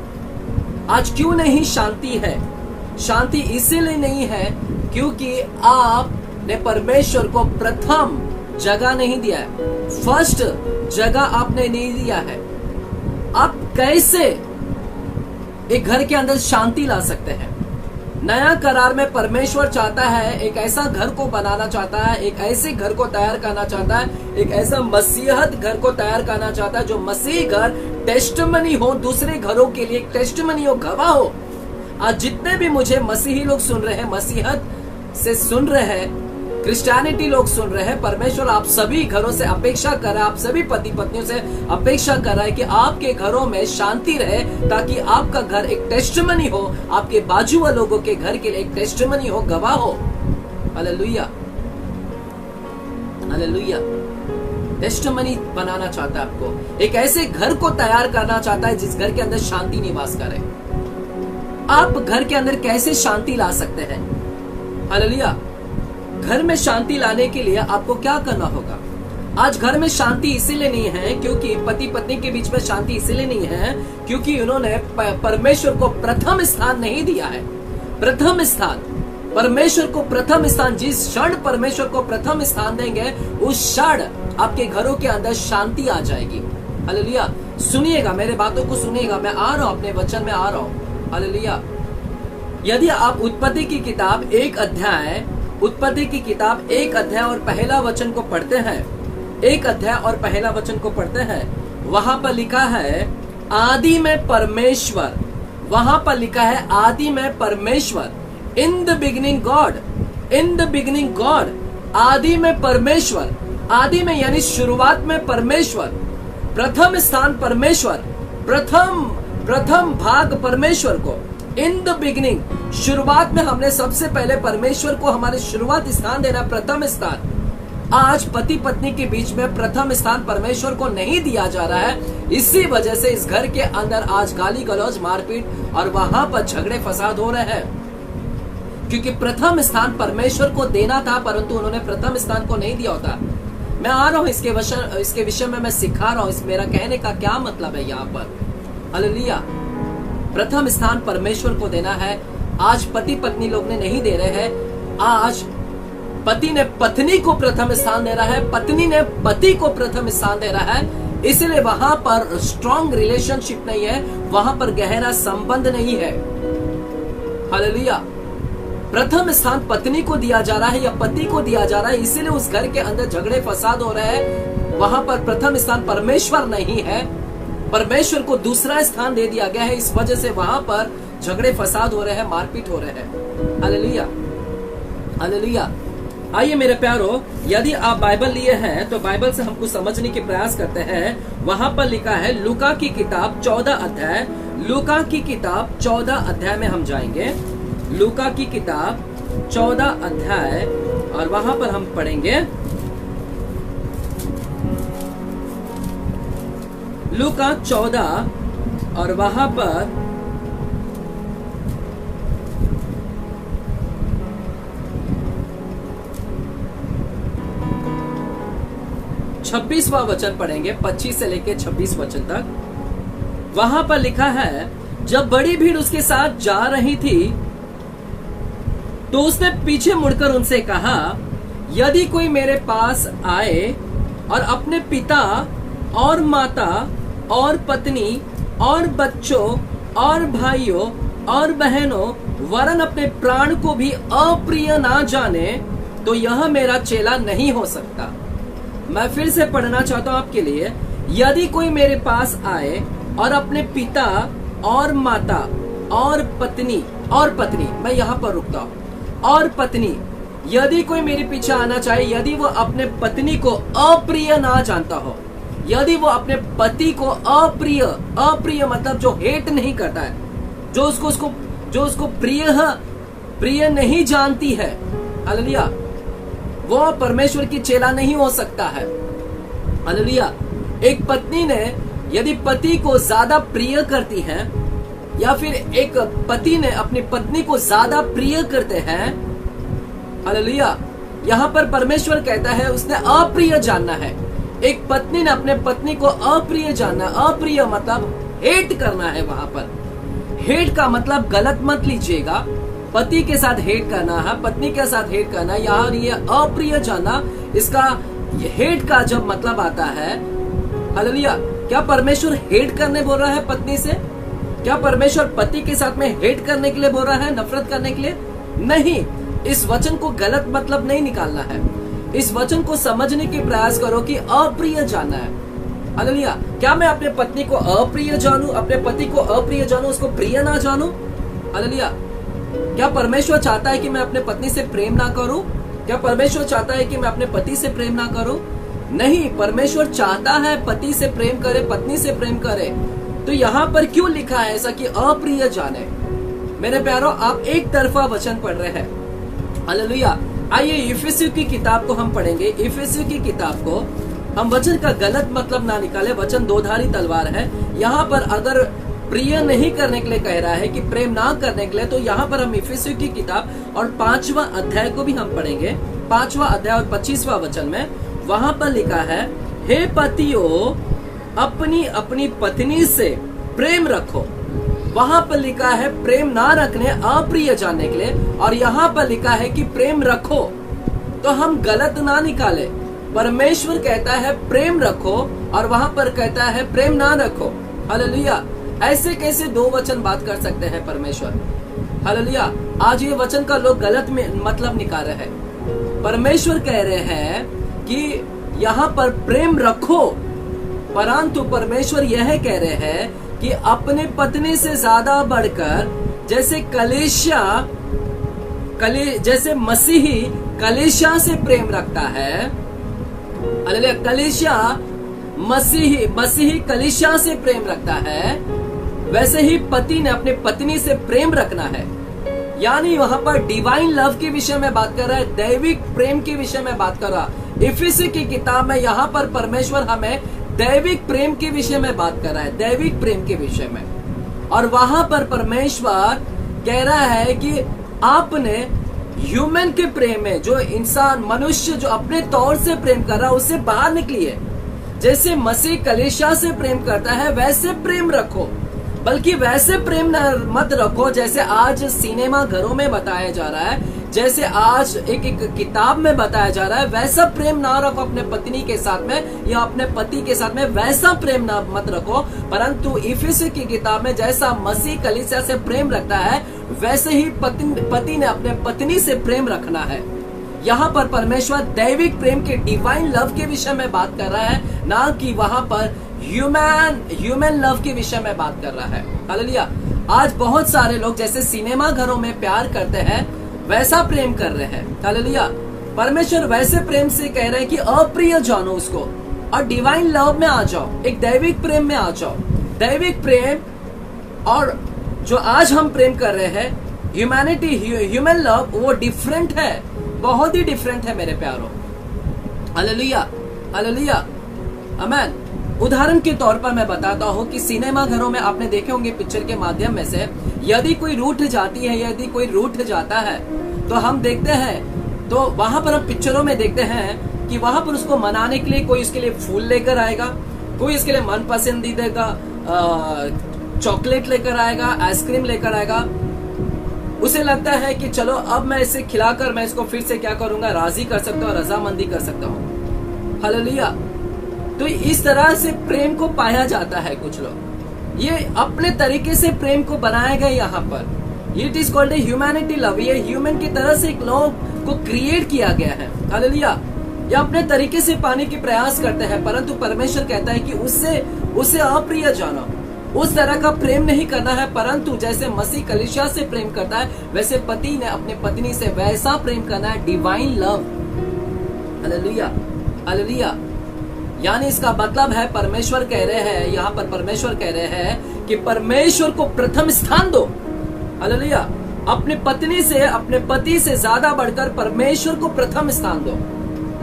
आज क्यों नहीं शांति है? शांति इसीलिए नहीं है क्योंकि आपने परमेश्वर को प्रथम जगह नहीं दिया है, फर्स्ट जगह आपने नहीं दिया है। आप कैसे एक घर के अंदर शांति ला सकते हैं? नया करार में परमेश्वर चाहता है, एक ऐसा घर को बनाना चाहता है, एक ऐसे घर को तैयार करना चाहता है, एक ऐसा मसीहत घर को तैयार करना चाहता है जो मसीह घर टेस्टिमनी हो, दूसरे घरों के लिए टेस्टिमनी हो, गवाह हो। आज जितने भी मुझे मसीही लोग सुन रहे हैं, मसीहत से सुन रहे हैं, क्रिश्चियनिटी लोग सुन रहे हैं, परमेश्वर आप सभी घरों से अपेक्षा कर रहा है, आप सभी पति पत्नियों से अपेक्षा कर रहा है कि आपके घरों में शांति रहे, ताकि आपका घर एक टेस्टिमनी हो, आपके बाजू वाले लोगों के घर के लिए एक टेस्टिमनी हो, गवाह हो। Hallelujah, hallelujah. टेस्टिमनी बनाना चाहता है आपको, एक ऐसे घर को तैयार करना चाहता है जिस घर के अंदर शांति निवास करे। आप घर के अंदर कैसे शांति ला सकते हैं? हालेलुया। घर में शांति लाने के लिए आपको क्या करना होगा? आज घर में शांति इसीलिए नहीं है क्योंकि पति पत्नी के बीच में शांति इसीलिए नहीं है क्योंकि उन्होंने परमेश्वर को प्रथम स्थान नहीं दिया है। प्रथम स्थान, परमेश्वर को प्रथम स्थान, जिस क्षण परमेश्वर को प्रथम स्थान देंगे उस क्षण आपके घरों के अंदर शांति आ जाएगी। हालेलुया। सुनिएगा, मेरे बातों को सुनिएगा, मैं आ रहा हूं, अपने वचन में आ रहा हूं। हालेलुया। यदि आप उत्पत्ति की किताब एक अध्याय और पहला वचन को पढ़ते हैं, एक अध्याय और पहला वचन को पढ़ते हैं, वहां पर लिखा है आदि में परमेश्वर, वहां पर लिखा है आदि में परमेश्वर, in the beginning God, in the beginning God, आदि में परमेश्वर, आदि में यानी शुरुआत में परमेश्वर, प्रथम स्थान परमेश्वर, प्रथम भाग परमेश्वर को, इन द बिगिनिंग, शुरुआत में हमने सबसे पहले परमेश्वर को हमारे शुरुआत स्थान देना, प्रथम स्थान। आज पति पत्नी के बीच में प्रथम स्थान परमेश्वर को नहीं दिया जा रहा है, इसी वजह से इस घर के अंदर आज गाली गलौज, मारपीट और वहां पर झगड़े फसाद हो रहे हैं, क्योंकि प्रथम स्थान परमेश्वर को देना था परंतु उन्होंने प्रथम स्थान को नहीं दिया होता। मैं आ रहा हूं इसके विषय में मैं सिखा रहा हूं, मेरा कहने का क्या मतलब है यहाँ पर। हालेलुया। प्रथम स्थान परमेश्वर को देना है। आज पति पत्नी लोग ने नहीं दे रहे हैं। आज पति ने पत्नी को प्रथम स्थान दे रहा है, पत्नी ने पति को प्रथम स्थान दे रहा है, इसलिए वहां पर स्ट्रॉन्ग रिलेशनशिप नहीं है, वहां पर गहरा संबंध नहीं है। हालेलुया। प्रथम स्थान पत्नी को दिया जा रहा है या पति को दिया जा रहा है, इसीलिए उस घर के अंदर झगड़े फसाद हो रहे हैं। वहां पर प्रथम स्थान परमेश्वर नहीं है, परमेश्वर को दूसरा स्थान दे दिया गया है, इस वजह से वहां पर झगड़े फसाद हो रहे हैं, मारपीट हो रहे हैं। Hallelujah, hallelujah. आइए मेरे प्यारो, यदि आप बाइबल लिए हैं तो बाइबल से हम कुछ समझने की प्रयास करते हैं। वहां पर लिखा है लूका की किताब 14 अध्याय, लूका की किताब 14 अध्याय में हम जाएंगे। लूका की किताब 14 अध्याय और वहां पर हम पढ़ेंगे लूका 14 और वहां पर 26वां वचन पढ़ेंगे, 25 से लेकर 26 वचन तक। वहां पर लिखा है, जब बड़ी भीड़ उसके साथ जा रही थी तो उसने पीछे मुड़कर उनसे कहा, यदि कोई मेरे पास आए और अपने पिता और माता और पत्नी और बच्चों और भाइयों और बहनों वरन अपने प्राण को भी अप्रिय ना जाने, तो यह मेरा चेला नहीं हो सकता। मैं फिर से पढ़ना चाहता हूं आपके लिए। यदि कोई मेरे पास आए और अपने पिता और माता और पत्नी, मैं यहाँ पर रुकता हूं, और पत्नी, यदि कोई मेरे पीछे आना चाहे, यदि वो अपने पत्नी को अप्रिय ना जानता हो, यदि वो अपने पति को अप्रिय मतलब जो हेट नहीं करता है, जो उसको प्रिय नहीं जानती है, हालेलुया, वो परमेश्वर की चेला नहीं हो सकता है। हालेलुया। एक पत्नी ने यदि पति को ज्यादा प्रिय करती है, या फिर एक पति ने अपनी पत्नी को ज्यादा प्रिय करते हैं, हालेलुया, यहाँ पर परमेश्वर कहता है उसने अप्रिय जानना है। एक पत्नी ने अपने पत्नी को अप्रिय जानना, अप्रिय मतलब हेट करना है। वहां पर हेट का मतलब गलत मत लीजिएगा, पति के साथ हेट करना है, पत्नी के साथ हेट करना, यहाँ ये अप्रिय जानना, इसका हेट का जब मतलब आता है, हालेलुया, क्या परमेश्वर हेट करने बोल रहा है पत्नी से? क्या परमेश्वर पति के साथ में हेट करने के लिए बोल रहा है, नफरत करने के लिए? नहीं। इस वचन को गलत मतलब नहीं निकालना है। इस वचन को समझने की प्रयास करो कि अप्रिय जानना है। हालेलुया। क्या मैं अपने पत्नी को अप्रिय जानूं, अपने पति को अप्रिय जानूं, उसको प्रिय ना जानूं? हालेलुया। क्या परमेश्वर चाहता है कि मैं अपने पत्नी से प्रेम ना करूं? क्या परमेश्वर चाहता है कि मैं अपने पति से प्रेम ना करूं? नहीं, परमेश्वर चाहता है पति से प्रेम करे, पत्नी से प्रेम करे। तो यहाँ पर क्यों लिखा है ऐसा कि अप्रिय जाने? मेरे प्यारों, आप एक तरफा वचन पढ़ रहे हैं। हालेलुया। आइए इफिसियों की किताब को हम पढ़ेंगे। इफिसियों की किताब को हम वचन का गलत मतलब ना निकाले। वचन दोधारी तलवार है। यहाँ पर अगर प्रिय नहीं करने के लिए कह रहा है कि प्रेम ना करने के लिए, तो यहाँ पर हम इफिसियों की किताब और 5वां अध्याय को भी हम पढ़ेंगे। 5वां अध्याय और 25वां वचन में वहां पर लिखा है, हे पतियों अपनी अपनी पत्नी से प्रेम रखो। वहां पर लिखा है प्रेम ना रखने, अप्रिय जानने के लिए, और यहाँ पर लिखा है कि प्रेम रखो। तो हम गलत ना निकाले। परमेश्वर कहता है प्रेम रखो और वहां पर कहता है प्रेम ना रखो। हालेलुया। ऐसे कैसे दो वचन बात कर सकते हैं परमेश्वर? हालेलुया। आज ये वचन का लोग गलत मतलब निकाल रहे हैं। परमेश्वर कह रहे हैं कि यहाँ पर प्रेम रखो, परंतु परमेश्वर यह कह रहे हैं कि अपने पत्नी से ज्यादा बढ़कर, जैसे मसीही कलीसिया से प्रेम रखता है, हालेलुया, कलीसिया मसीही कलीसिया से प्रेम रखता है, वैसे ही पति ने अपने पत्नी से प्रेम रखना है। यानी वहां पर डिवाइन लव के विषय में बात कर रहा है, दैविक प्रेम के विषय में बात कर रहा है। इफिसियों की किताब में यहाँ पर परमेश्वर हमें दैविक प्रेम के विषय में बात कर रहा है, दैविक प्रेम के विषय में। और वहां पर परमेश्वर कह रहा है कि आपने ह्यूमन के प्रेम में, जो इंसान मनुष्य जो अपने तौर से प्रेम कर रहा है, उससे बाहर निकलिए। जैसे मसीह कलीसिया से प्रेम करता है वैसे प्रेम रखो, बल्कि वैसे प्रेम मत रखो जैसे आज सिनेमा घरों में बताया जा रहा है, जैसे आज एक किताब में बताया जा रहा है। वैसा प्रेम ना रखो अपने पत्नी के साथ में या अपने पति के साथ में, वैसा प्रेम ना मत रखो। परंतु इफिसियों की किताब में जैसा मसीह कलीसिया से प्रेम रखता है, वैसे ही पति ने अपने पत्नी से प्रेम रखना है। यहाँ पर परमेश्वर दैविक प्रेम के, डिवाइन लव के विषय में बात कर रहा है, ना कि वहां पर ह्यूमन लव के विषय में बात कर रहा है। हालेलुया। आज बहुत सारे लोग जैसे सिनेमा घरों में प्यार करते हैं वैसा प्रेम कर रहे हैं। हालेलुया। परमेश्वर वैसे प्रेम से कह रहे हैं कि अप्रिय जानो उसको और डिवाइन लव में आ जाओ, एक दैविक प्रेम में आ जाओ। दैविक प्रेम और जो आज हम प्रेम कर रहे हैं, ह्यूमैनिटी, ह्यूमन लव, वो डिफरेंट है, बहुत ही डिफरेंट है मेरे प्यारों। हालेलुया, हालेलुया, आमेन। उदाहरण के तौर पर मैं बताता हूँ कि सिनेमा घरों में आपने देखे होंगे पिक्चर के माध्यम में से, यदि कोई रूठ जाती है, यदि कोई रूठ जाता है, तो हम देखते हैं, तो वहां पर हम पिक्चरों में देखते हैं कि वहां पर उसको मनाने के लिए कोई उसके लिए फूल लेकर आएगा, कोई इसके लिए मन पसंदीदा चॉकलेट लेकर आएगा, आइसक्रीम लेकर आएगा, उसे लगता है कि चलो अब मैं इसे खिलाकर मैं इसको फिर से क्या करूंगा, राजी कर सकता हूँ, रजामंदी कर सकता हूँ। हालेलुया। तो इस तरह से प्रेम को पाया जाता है। कुछ लोग ये अपने तरीके से प्रेम को बनाया गया यहाँ पर। It is called humanity love. ये ह्यूमन की तरह से एक लोग को क्रिएट किया गया है। हालेलुया। ये अपने तरीके से पाने की प्रयास करते हैं, परंतु परमेश्वर कहता है कि उससे अप्रिय जानो। उस तरह का प्रेम नहीं करना है, परंतु जैसे मसीह कलीसिया से प्रेम करता है, वैसे पति ने अपने पत्नी से वैसा प्रेम करना है, डिवाइन लव। Hallelujah, hallelujah. यानी इसका मतलब है परमेश्वर कह रहे हैं, यहाँ पर परमेश्वर कह रहे हैं कि परमेश्वर को प्रथम स्थान दो। हालेलुया। अपनी पत्नी से, अपने पति से ज्यादा बढ़कर परमेश्वर को प्रथम स्थान दो।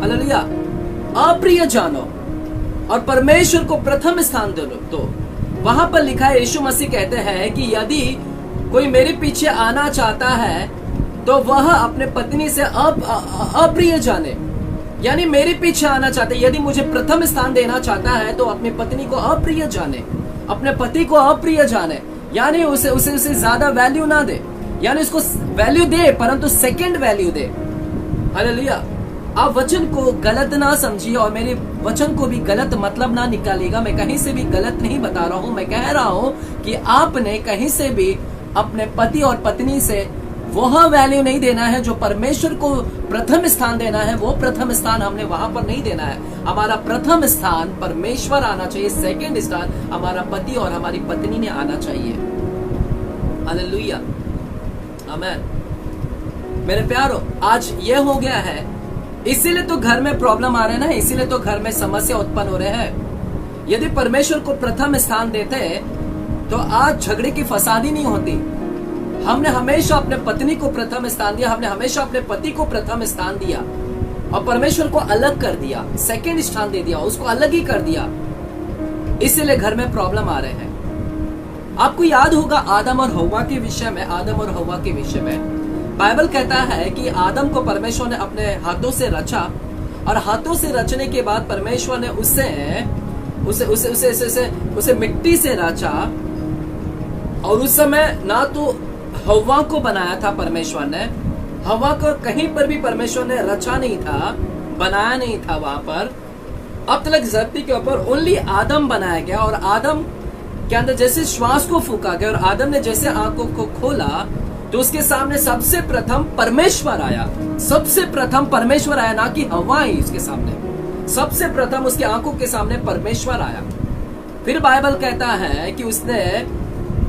हालेलुया। अप्रिय जानो और परमेश्वर को प्रथम स्थान दो। तो वहां पर लिखा है, यीशु मसीह कहते हैं कि यदि कोई मेरे पीछे आना चाहता है तो वह अपने पत्नी से अप्रिय जाने। यानी मेरे पीछे आना चाहते, यदि मुझे प्रथम स्थान देना चाहता है तो अपनी पत्नी को अप्रिय जाने, अपने पति को अप्रिय जाने। यानी उसे ज्यादा वैल्यू ना दे, यानी उसको वैल्यू दे परंतु सेकंड वैल्यू दे। हालेलुया। आप वचन को गलत ना समझिए और मेरे वचन को भी गलत मतलब ना निकालिएगा। मैं कहीं से भी गलत नहीं बता रहा हूँ। मैं कह रहा हूँ कि आपने कहीं से भी अपने पति और पत्नी से वह वैल्यू नहीं देना है जो परमेश्वर को प्रथम स्थान देना है। वो प्रथम स्थान हमने वहां पर नहीं देना है। हमारा प्रथम स्थान परमेश्वर आना चाहिए, सेकंड स्थान हमारा पति और हमारी पत्नी ने आना चाहिए। हालेलुया, आमीन। मेरे प्यारो, आज ये हो गया है, इसीलिए तो घर में प्रॉब्लम आ रहे हैं ना, इसीलिए तो घर में समस्या उत्पन्न हो रहे हैं। यदि परमेश्वर को प्रथम स्थान देते तो आज झगड़े की फसादी नहीं होती। हमने हमेशा अपने पत्नी को प्रथम स्थान दिया, हमने हमेशा अपने पति को प्रथम स्थान दिया और परमेश्वर को अलग कर दिया, सेकंड स्थान दे दिया, उसको अलग ही कर दिया। इसीलिए घर में प्रॉब्लम आ रहे हैं। आपको याद होगा आदम और हव्वा के विषय में, आदम और हव्वा के विषय में बाइबल कहता है कि आदम को परमेश्वर ने अपने हाथों से रचा और हाथों से रचने के बाद परमेश्वर ने उसे मिट्टी से रचा। और उस समय ना तो हव्वा को बनाया था परमेश्वर ने, हव्वा को कहीं पर भी परमेश्वर ने रचा नहीं था, बनाया नहीं था वहां पर। अब तक धरती के ऊपर ओनली आदम बनाया गया और आदम के अंदर जैसे श्वास को फूका गया और आदम ने जैसे आंखों को खोला तो उसके सामने सबसे प्रथम परमेश्वर आया। सबसे प्रथम परमेश्वर आया, ना कि हव्वा ही उसके सामने। सबसे प्रथम उसकी आंखों के सामने परमेश्वर आया। फिर बाइबल कहता है कि उसने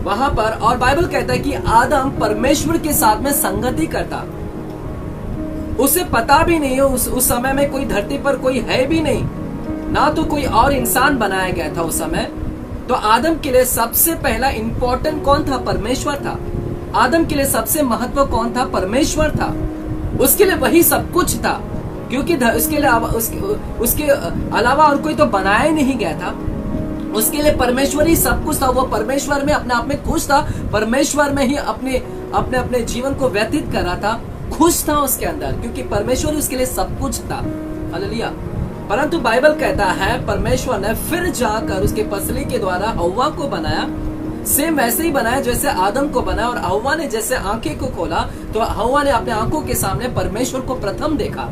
वहां पर, और बाइबल कहता है कि आदम परमेश्वर के साथ में संगति करता। उसे पता भी नहीं हो उस समय में कोई धरती पर कोई है भी नहीं, ना तो कोई और इंसान बनाया गया था उस समय। तो आदम के लिए सबसे पहला इंपॉर्टेंट कौन था? परमेश्वर था। आदम के लिए सबसे महत्व कौन था? परमेश्वर था। उसके लिए वही सब कुछ था, क्योंकि उसके अलावा और कोई तो बनाया ही नहीं गया था। उसके लिए परमेश्वर ही सब कुछ था। वो परमेश्वर में अपने आप में खुश था, परमेश्वर में ही अपने जीवन को व्यतीत कर रहा था, खुश था उसके अंदर, क्योंकि परमेश्वर ही उसके लिए सब कुछ था। हालेलुया। परंतु बाइबल कहता है परमेश्वर ने फिर जाकर उसके पसली के द्वारा हव्वा को बनाया। सेम वैसे ही बनाया जैसे आदम को बनाया। और हव्वा ने जैसे आंखें को खोला तो हव्वा ने अपने आंखों के सामने परमेश्वर को प्रथम देखा।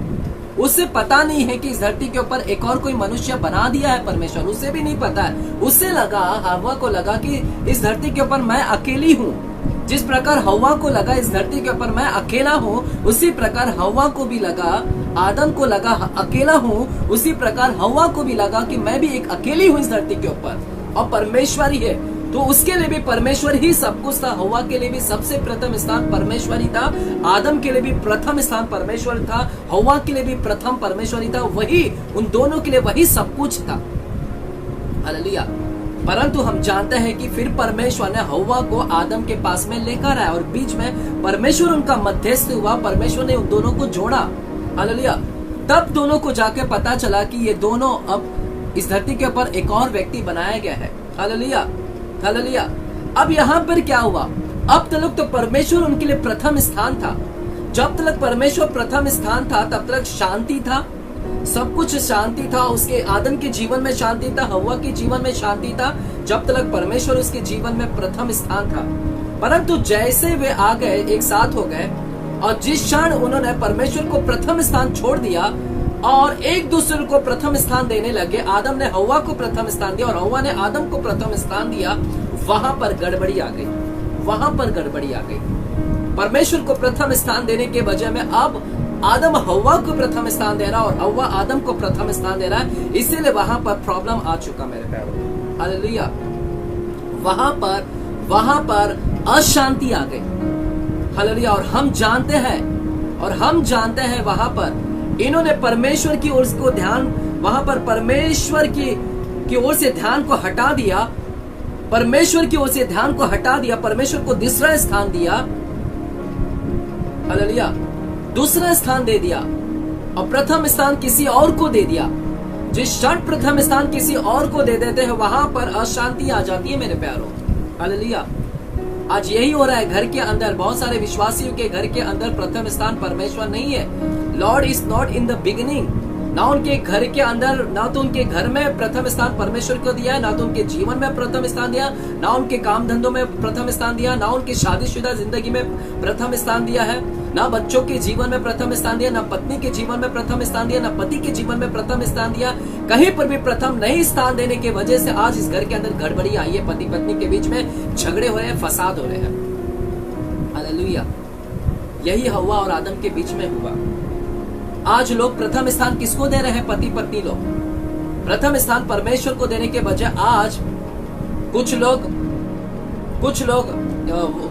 उसे पता नहीं है कि इस धरती के ऊपर एक और कोई मनुष्य बना दिया है परमेश्वर, उसे भी नहीं पता है। उसे लगा, हव्वा को लगा कि इस धरती के ऊपर मैं अकेली हूँ। जिस प्रकार हव्वा को लगा इस धरती के ऊपर मैं अकेला हूँ, उसी प्रकार हव्वा को भी लगा, आदम को लगा अकेला हूँ, उसी प्रकार हव्वा को भी लगा कि मैं भी एक अकेली हूँ इस धरती के ऊपर और परमेश्वर ही है। तो उसके लिए भी परमेश्वर ही सब कुछ था। हव्वा के लिए भी सबसे प्रथम स्थान परमेश्वर ही था। आदम के लिए भी प्रथम स्थान परमेश्वर था। हव्वा के लिए भी प्रथम परमेश्वर ही था। वही उन दोनों के लिए वही सब कुछ था। हालेलुया। परंतु हम जानते हैं कि फिर परमेश्वर ने हव्वा को आदम के पास में लेकर आया और बीच में परमेश्वर उनका मध्यस्थ हुआ। परमेश्वर ने उन दोनों को जोड़ा। हालेलुया। तब दोनों को जाके पता चला कि ये दोनों अब इस धरती के ऊपर एक और व्यक्ति बनाया गया है। Hallelujah, hallelujah. अब यहाँ पर क्या हुआ? अब तक तो परमेश्वर उनके लिए प्रथम स्थान था। जब तक परमेश्वर प्रथम स्थान था तब तक शांति था, सब कुछ शांति था, उसके आदम के जीवन में शांति था, हव्वा के जीवन में शांति था, जब तक परमेश्वर उसके जीवन में प्रथम स्थान था। परंतु जैसे वे आ गए, एक साथ हो गए, और जिस क्षण उन्होंने परमेश्वर को प्रथम स्थान छोड़ दिया और एक दूसरे को प्रथम स्थान देने लगे, आदम ने हव्वा को प्रथम स्थान दिया और हव्वा ने आदम को प्रथम स्थान दिया, वहां पर गड़बड़ी आ गई, वहां पर गड़बड़ी आ गई। परमेश्वर को प्रथम स्थान देने के बजाय में अब आदम हव्वा को प्रथम स्थान दे रहा और हव्वा आदम को प्रथम स्थान दे रहा है, इसीलिए वहां पर प्रॉब्लम आ चुका मेरे प्यारों। हालेलुया। वहां पर अशांति आ गई। हालेलुया। और हम जानते हैं वहां पर इन्होंने परमेश्वर की ओर को ध्यान, वहां पर परमेश्वर की ओर से ध्यान को हटा दिया, परमेश्वर की ओर से ध्यान को हटा दिया, परमेश्वर को दूसरा स्थान दिया। हालेलुया। दूसरा स्थान दे दिया और प्रथम स्थान किसी और को दे दिया। जिस क्षण प्रथम स्थान किसी और को दे देते हैं, वहां पर अशांति आ जाती है मेरे प्यारों। हालेलुया। आज यही हो रहा है घर के अंदर, बहुत सारे विश्वासियों के घर के अंदर प्रथम स्थान परमेश्वर नहीं है। Lord is not in the beginning. ना उनके घर के अंदर, ना तो उनके घर में प्रथम स्थान परमेश्वर को दिया है, ना तो उनके जीवन में प्रथम स्थान दिया, ना उनके काम धंधों में प्रथम स्थान दिया, ना उनकी शादीशुदा जिंदगी में प्रथम स्थान दिया है, ना बच्चों के जीवन में प्रथम स्थान दिया, ना पत्नी के जीवन में प्रथम स्थान दिया, ना पति के जीवन में प्रथम स्थान दिया। कहीं पर भी प्रथम नहीं स्थान देने की वजह से आज इस घर के अंदर गड़बड़ी आई है, पति पत्नी के बीच में झगड़े हो रहे हैं, फसाद हो रहे हैं। हालेलुया। यही हव्वा और आदम के बीच में हुआ। आज लोग प्रथम स्थान किसको दे रहे हैं? पति पत्नी लोग प्रथम स्थान परमेश्वर को देने के बजाय आज कुछ लोग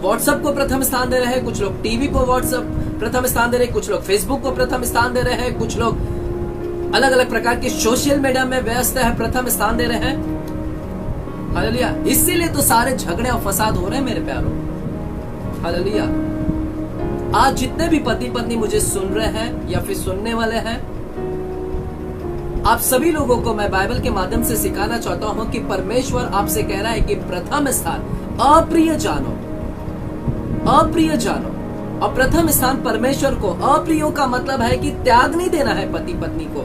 व्हाट्सएप को प्रथम स्थान दे रहे हैं, कुछ लोग टीवी को व्हाट्सएप प्रथम स्थान दे रहे हैं, कुछ लोग फेसबुक को प्रथम स्थान दे रहे हैं, कुछ लोग अलग अलग प्रकार के सोशल मीडिया में व्यस्त है, प्रथम स्थान दे रहे हैं। हालेलुया। इसीलिए तो सारे झगड़े और फसाद हो रहे हैं मेरे प्यारों। हालेलुया। आज जितने भी पति पत्नी मुझे सुन रहे हैं या फिर सुनने वाले हैं, आप सभी लोगों को मैं बाइबल के माध्यम से सिखाना चाहता हूं कि परमेश्वर आपसे कह रहा है कि प्रथम स्थान अप्रिय जानो, अप्रिय जानो। और प्रथम स्थान परमेश्वर को, अप्रिय का मतलब है कि त्याग नहीं देना है पति पत्नी को।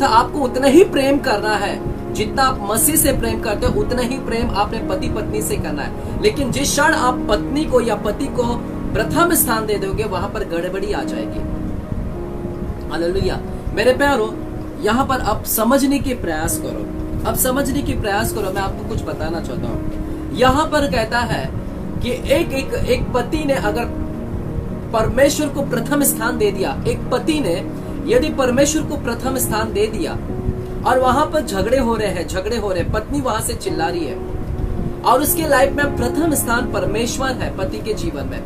आपको उतना ही प्रेम करना है जितना आप मसीह से प्रेम करते हो, उतना ही प्रेम आपने पति पत्नी से करना है। लेकिन जिस क्षण आप पत्नी को या पति को प्रथम स्थान दे दोगे, वहां पर गड़बड़ी आ जाएगी। हालेलुया। मेरे प्यारो, यहाँ पर आप समझने की प्रयास करो, अब समझने की प्रयास करो। मैं आपको कुछ बताना चाहता हूँ। यहाँ पर कहता है कि एक पति ने अगर परमेश्वर को प्रथम स्थान दे दिया, एक पति ने यदि परमेश्वर को प्रथम स्थान दे दिया और वहां पर झगड़े हो रहे हैं, पत्नी वहां से चिल्ला रही है और उसके लाइफ में प्रथम स्थान परमेश्वर है पति के जीवन में,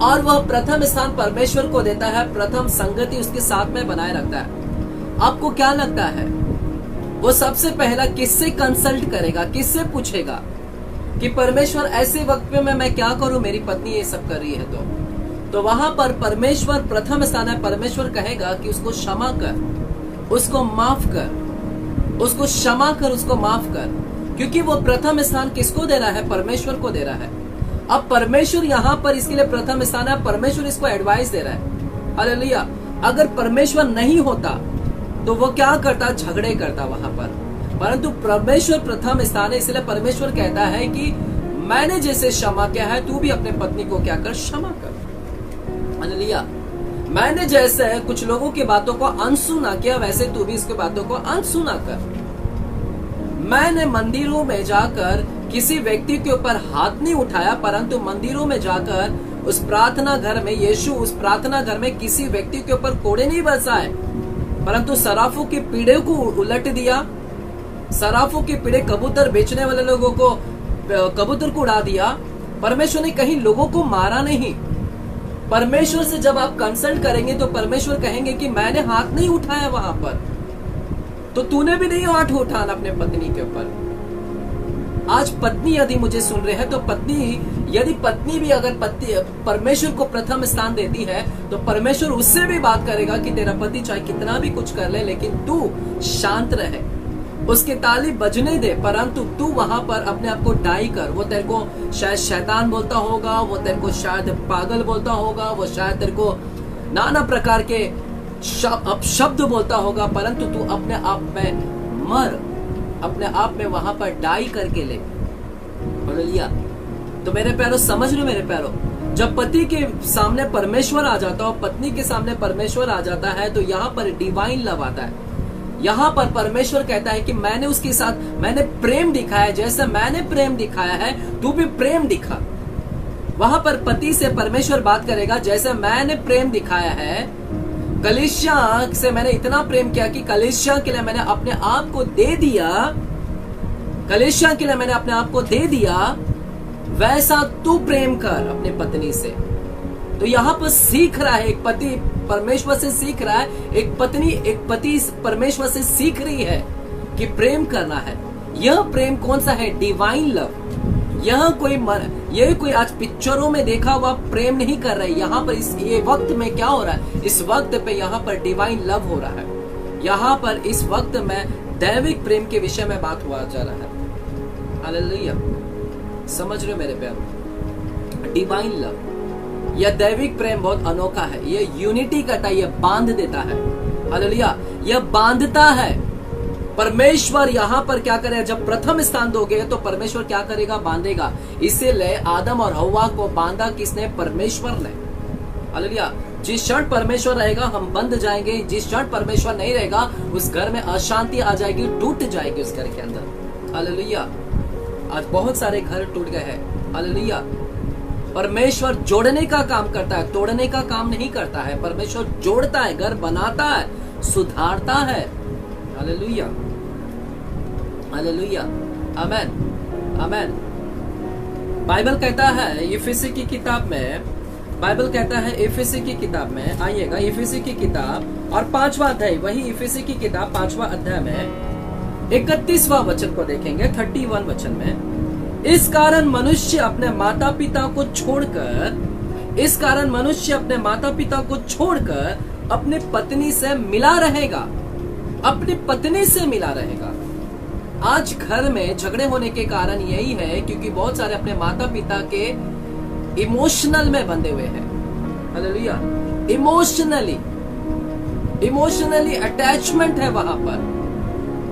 और वह प्रथम स्थान परमेश्वर को देता है, प्रथम संगति उसके साथ में बनाए रखता है। आपको क्या लगता है वो सबसे पहला किससे कंसल्ट करेगा, किससे पूछेगा कि परमेश्वर ऐसे वक्त में मैं क्या करूं, मेरी पत्नी ये सब कर रही है तो वहां पर परमेश्वर प्रथम स्थान है। परमेश्वर कहेगा कि उसको क्षमा कर, उसको माफ कर, उसको क्षमा कर, उसको माफ कर, क्योंकि वो प्रथम स्थान किसको दे रहा है? परमेश्वर को दे रहा है। अब परमेश्वर यहाँ पर इसके लिए प्रथम स्थान है, परमेश्वर इसको एडवाइस दे रहा है। हालेलुया। अगर परमेश्वर नहीं होता तो वो क्या करता? झगड़े करता वहां पर, परंतु परमेश्वर प्रथम स्थान है, इसलिए परमेश्वर कहता है कि मैंने जैसे क्षमा किया है, तू भी अपने पत्नी को क्या कर? क्षमा कर। हालेलुया। मैंने जैसे कुछ लोगों की बातों को अनसुना किया, वैसे तू भी इसकी बातों को अनसुना कर। मैंने मंदिरों में जाकर किसी व्यक्ति के ऊपर हाथ नहीं उठाया, परंतु मंदिरों में जाकर उस प्रार्थना घर में, यीशु उस प्रार्थना घर में किसी व्यक्ति के ऊपर कोड़े नहीं बरसाए, परंतु सराफों के पीड़े को उलट दिया। सराफों के पीड़े, कबूतर बेचने वाले लोगों को, कबूतर को उड़ा दिया। परमेश्वर ने कहीं लोगों को मारा नहीं। परमेश्वर से जब आप कंसल्ट करेंगे तो परमेश्वर कहेंगे कि मैंने हाथ नहीं उठाया वहां पर, तो तूने भी नहीं हाथ उठाना अपने पत्नी के ऊपर। आज पत्नी यदि मुझे सुन रहे हैं तो पत्नी भी अगर परमेश्वर को प्रथम स्थान देती है तो परमेश्वर उससे भी बात करेगा कि तेरा पति चाहे कितना भी कुछ कर ले, लेकिन तू शांत रहे, उसके ताली बजने दे, परंतु तू वहां पर अपने आप को डाई कर। वो तेरे को शायद शैतान बोलता होगा, वो तेरे को शायद पागल बोलता होगा, वो शायद तेरे को नाना प्रकार के अब शब्द बोलता होगा, परंतु तू अपने आप में मर, अपने आप में वहां पर डाई करके ले। हालेलुया। तो मेरे प्यारो, समझ लो मेरे प्यारो, जब पति के सामने परमेश्वर आ जाता है और पत्नी के सामने परमेश्वर आ जाता है, तो यहाँ पर डिवाइन लव आता है। यहाँ पर परमेश्वर कहता है कि मैंने उसके साथ मैंने प्रेम दिखाया, जैसे मैंने प्रेम दिखाया है तू भी प्रेम दिखा। वहां पर पति से परमेश्वर बात करेगा, जैसे मैंने प्रेम दिखाया है, कलीसिया से मैंने इतना प्रेम किया कि कलीसिया के लिए मैंने अपने आप को दे दिया, कलीसिया के लिए मैंने अपने आप को दे दिया, वैसा तू प्रेम कर अपने पत्नी से। तो यहाँ पर सीख रहा है, एक पति परमेश्वर से सीख रहा है, एक पति परमेश्वर से सीख रही है कि प्रेम करना है। यह प्रेम कौन सा है? Divine love. यह कोई आज पिक्चरों में देखा हुआ प्रेम नहीं कर रहा है। यहाँ पर ये वक्त में क्या हो रहा है? इस वक्त पे यहाँ पर डिवाइन लव हो रहा है। यहाँ पर इस वक्त में दैविक प्रेम के विषय में बात हुआ जा रहा है। हालेलुया। समझ रहे हो मेरे प्यारे? डिवाइन लव, यह दैविक प्रेम बहुत अनोखा है। यह यूनिटी करता है, यह बांध देता है। हालेलुया। यह बांधता है। परमेश्वर यहाँ पर क्या करेगा? जब प्रथम स्थान दोगे तो परमेश्वर क्या करेगा? बांधेगा। इसीलिए आदम और हव्वा को बांधा किसने? परमेश्वर ने। हालेलुया। जिस क्षण परमेश्वर रहेगा हम बंध जाएंगे, जिस क्षण परमेश्वर नहीं रहेगा उस घर में अशांति आ जाएगी, टूट जाएगी उस घर के अंदर। हालेलुया। आज बहुत सारे घर टूट गए हैं। हालेलुया। परमेश्वर जोड़ने का काम करता है, तोड़ने का काम नहीं करता है। परमेश्वर जोड़ता है, घर बनाता है, सुधारता है। हालेलुया। हालेलुया। आमेन। आमेन। बाइबल कहता है इफिसी की किताब में, बाइबल कहता है इफिसी की किताब में, आइएगा इफिसी की किताब और 5वां अध्याय, वही इफिसी की किताब 5वां अध्याय में 31वां वचन को देखेंगे, 31 वचन में, इस कारण मनुष्य अपने माता पिता को छोड़कर, इस कारण मनुष्य अपने माता पिता को छोड़कर अपनी पत्नी से मिला रहेगा, अपनी पत्नी से मिला रहेगा। आज घर में झगड़े होने के कारण यही है क्योंकि बहुत सारे अपने माता पिता के इमोशनल में बंधे हुए हैं। हालेलुया। इमोशनली अटैचमेंट है वहां पर।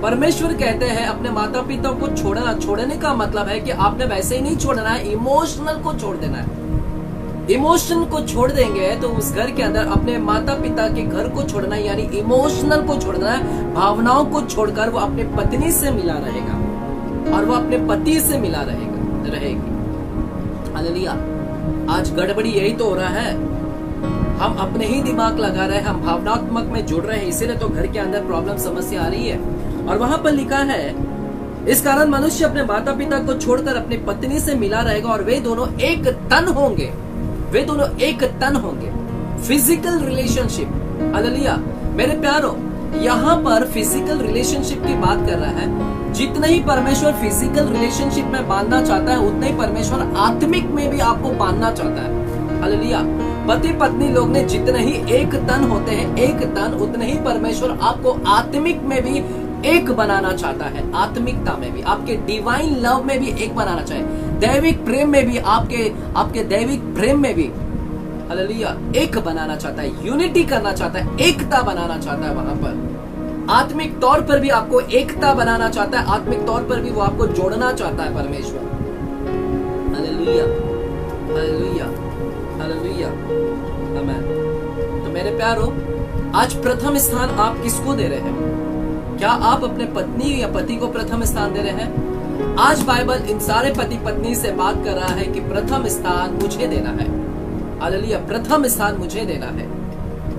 परमेश्वर कहते हैं अपने माता पिता को छोड़ना, छोड़ने का मतलब है कि आपने वैसे ही नहीं छोड़ना है, इमोशनल को छोड़ देना है। इमोशन को छोड़ देंगे तो उस घर के अंदर अपने माता पिता के घर को छोड़ना यानी इमोशनल को छोड़ना है, भावनाओं को छोड़कर वो अपने पत्नी से मिला रहेगा और वो अपने पति से मिला रहेगी। हालेलुया। आज गड़बड़ी यही तो हो रहा है, हम अपने ही दिमाग लगा रहे हैं, हम भावनात्मक में जुड़ रहे हैं, इसीलिए तो घर के अंदर प्रॉब्लम समस्या आ रही है। और वहां पर लिखा है इस कारण मनुष्य अपने माता पिता को छोड़कर अपनी पत्नी से मिला रहेगा और वे दोनों एक तन होंगे, वे दोनों एक तन होंगे। Physical relationship. हालेलुया। मेरे प्यारो, यहाँ पर फिजिकल रिलेशनशिप की बात कर रहा है। जितना ही परमेश्वर फिजिकल रिलेशनशिप में बांधना चाहता है उतना ही परमेश्वर आत्मिक में भी आपको बांधना चाहता है। हालेलुया। पति पत्नी लोग ने जितने ही एक तन होते हैं, एक तन, उतने ही परमेश्वर आपको आत्मिक में भी एक बनाना चाहता है। आत्मिकता में भी, आपके डिवाइन लव में भी एक बनाना चाहे, दैविक प्रेम में भी, आपके दैविक प्रेम में भी, हालेलुया, एक बनाना चाहता है, यूनिटी करना चाहता है, एकता बनाना चाहता है। वहां पर आत्मिक तौर पर भी आपको एकता बनाना चाहता है, आत्मिक तौर पर भी वो आपको जोड़ना चाहता है परमेश्वर। हालेलुया। हालेलुया। हालेलुया। आमीन। तो मेरे प्यारो, आज प्रथम स्थान आप किसको दे रहे हैं? क्या आप अपने पत्नी या पति को प्रथम स्थान दे रहे हैं? आज बाइबल इन सारे पति पत्नी से बात कर रहा है कि प्रथम स्थान मुझे देना है। हालेलुया। प्रथम स्थान मुझे देना है।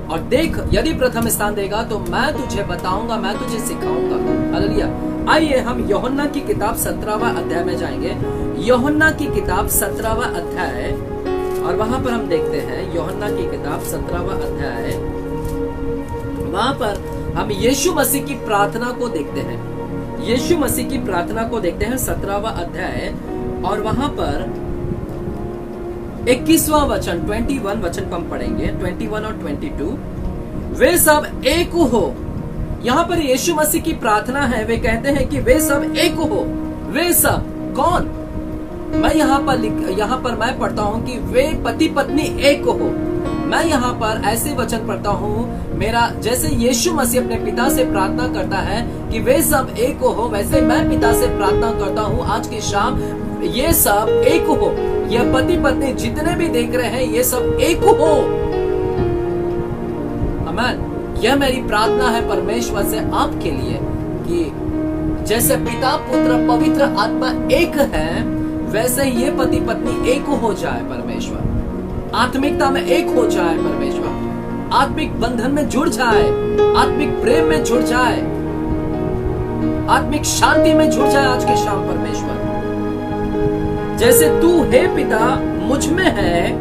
और देख, यदि प्रथम स्थान देगा तो मैं तुझे बताऊंगा, मैं तुझे सिखाऊंगा। हालेलुया। आइए हम यूहन्ना की किताब 17वां अध्याय में जाएंगे। यूहन्ना की किताब 17वां अध्याय, और वहां पर हम देखते हैं यूहन्ना की किताब 17वां अध्याय, वहां पर हम यीशु मसीह की प्रार्थना को देखते हैं। यीशु मसीह की प्रार्थना को देखते हैं 17वां अध्याय, और वहां पर 21वां वचन, 21 वचन हम पढ़ेंगे, 21 और 22। वे सब एक हो। यहाँ पर यीशु मसीह की प्रार्थना है, वे कहते हैं कि वे सब एक हो। वे सब कौन? मैं यहाँ पर मैं पढ़ता हूँ कि वे पति पत्नी एक हो। मैं यहाँ पर ऐसे वचन पढ़ता हूँ, मेरा जैसे यीशु मसीह अपने पिता से प्रार्थना करता है कि वे सब एक हो, वैसे मैं पिता से प्रार्थना करता हूँ आज की शाम ये सब एक हो। ये पति पत्नी जितने भी देख रहे हैं ये सब एक हो। आमीन। यह मेरी प्रार्थना है परमेश्वर से आपके लिए कि जैसे पिता पुत्र पवित्र आत्मा एक है, वैसे ये पति पत्नी एक हो जाए परमेश्वर, आत्मिकता में एक हो जाए परमेश्वर, आत्मिक बंधन में जुड़ जाए, आत्मिक प्रेम में जुड़ जाए, आत्मिक शांति में जुड़ जाए आज के शाम परमेश्वर। जैसे तू हे पिता मुझ में है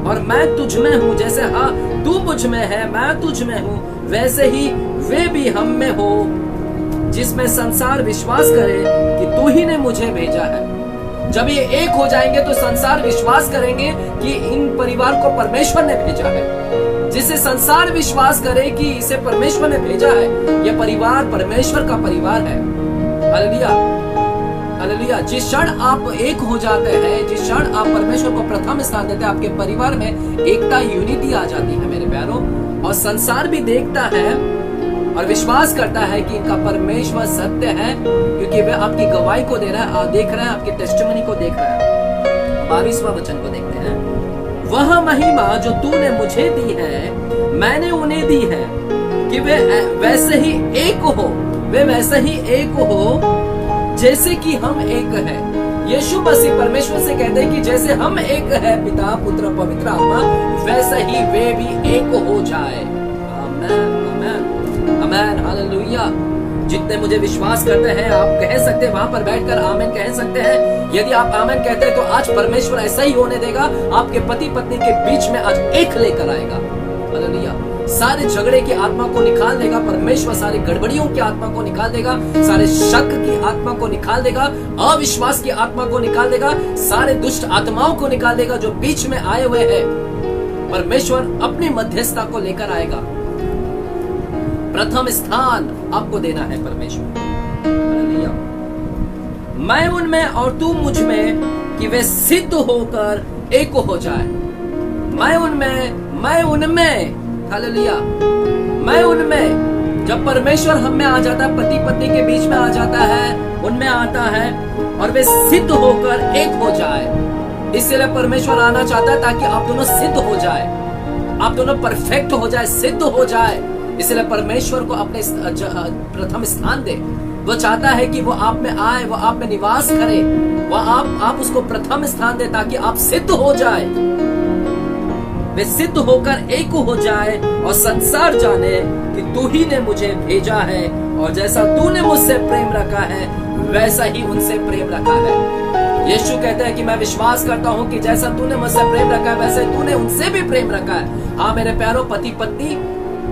और मैं तुझ में हूँ, जैसे हाँ तू मुझ में है मैं तुझ में हूँ, वैसे ही वे भी हम में हो, जिसमें संसार विश्वास करे कि तू ही ने मुझे भेजा है। जब ये एक हो जाएंगे तो संसार विश्वास करेंगे कि इन परिवार को परमेश्वर ने भेजा है। जिसे संसार विश्वास करे कि इसे परमेश्वर ने भेजा है, यह परिवार परमेश्वर का परिवार है। Hallelujah, hallelujah. जिस क्षण आप एक हो जाते हैं, जिस क्षण आप परमेश्वर को प्रथम स्थान देते हैं, आपके परिवार में एकता, यूनिटी आ जाती है मेरे प्यारों। और संसार भी देखता है और विश्वास करता है कि इनका परमेश्वर सत्य है, क्योंकि वे आपकी गवाही को दे रहा है, देख रहा है, आपकी टेस्टिमनी को देख रहा है। 22वां वचन को देखते हैं। वह महिमा जो तूने मुझे दी है मैंने उन्हें दी है कि वे वैसे ही एक हो, वे वैसे ही एक हो जैसे कि हम एक हैं। यीशु मसीह परमेश्वर से कहते हैं कि जैसे हम एक है पिता पुत्र पवित्र आत्मा, वैसे ही वे भी एक हो जाए। आमीन, आमीन, आमीन, हालेलुया। जितने मुझे विश्वास करते हैं आप कह सकते हैं, वहां पर बैठकर आमीन कह सकते हैं। यदि आप आमीन कहते हैं तो आज परमेश्वर ऐसा ही होने देगा, आपके पति पत्नी के बीच में आज एक लेकर आएगा। हालेलुया। सारे झगड़े की आत्मा को निकाल देगा परमेश्वर, सारी गड़बड़ियों की आत्मा को निकाल देगा, सारे शक की आत्मा को निकाल देगा, अविश्वास की आत्मा को निकाल देगा, सारे दुष्ट आत्माओं को निकाल देगा जो बीच में आए हुए हैं। परमेश्वर अपनी मध्यस्थता को लेकर आएगा। प्रथम स्थान आपको देना है परमेश्वर। हालेलुया। मैं उनमें और तू मुझ में, कि वे सिद्ध होकर एक हो जाए। मैं उनमें, मैं उनमें, हालेलुया। मैं उनमें, जब परमेश्वर हम में आ जाता है, पति पत्नी के बीच में आ जाता है, उनमें आता है और वे सिद्ध होकर एक हो जाए। इसलिए परमेश्वर आना चाहता है ताकि आप दोनों सिद्ध हो जाए, आप दोनों परफेक्ट हो जाए, सिद्ध हो जाए। इसलिए परमेश्वर को अपने प्रथम स्थान दे। वो चाहता है कि वो आप में आए, वो आप में निवास करे, वो आप उसको प्रथम स्थान दे ताकि आप सिद्ध हो जाए। वे सिद्ध होकर एक हो जाए और संसार जाने कि तू ही ने मुझे भेजा है, और जैसा तूने मुझसे प्रेम रखा है वैसा ही उनसे प्रेम रखा है। यीशु कहते हैं कि मैं विश्वास करता हूं कि जैसा तूने मुझसे प्रेम रखा है वैसे तूने उनसे भी प्रेम रखा है। हाँ मेरे प्यारों पति पत्नी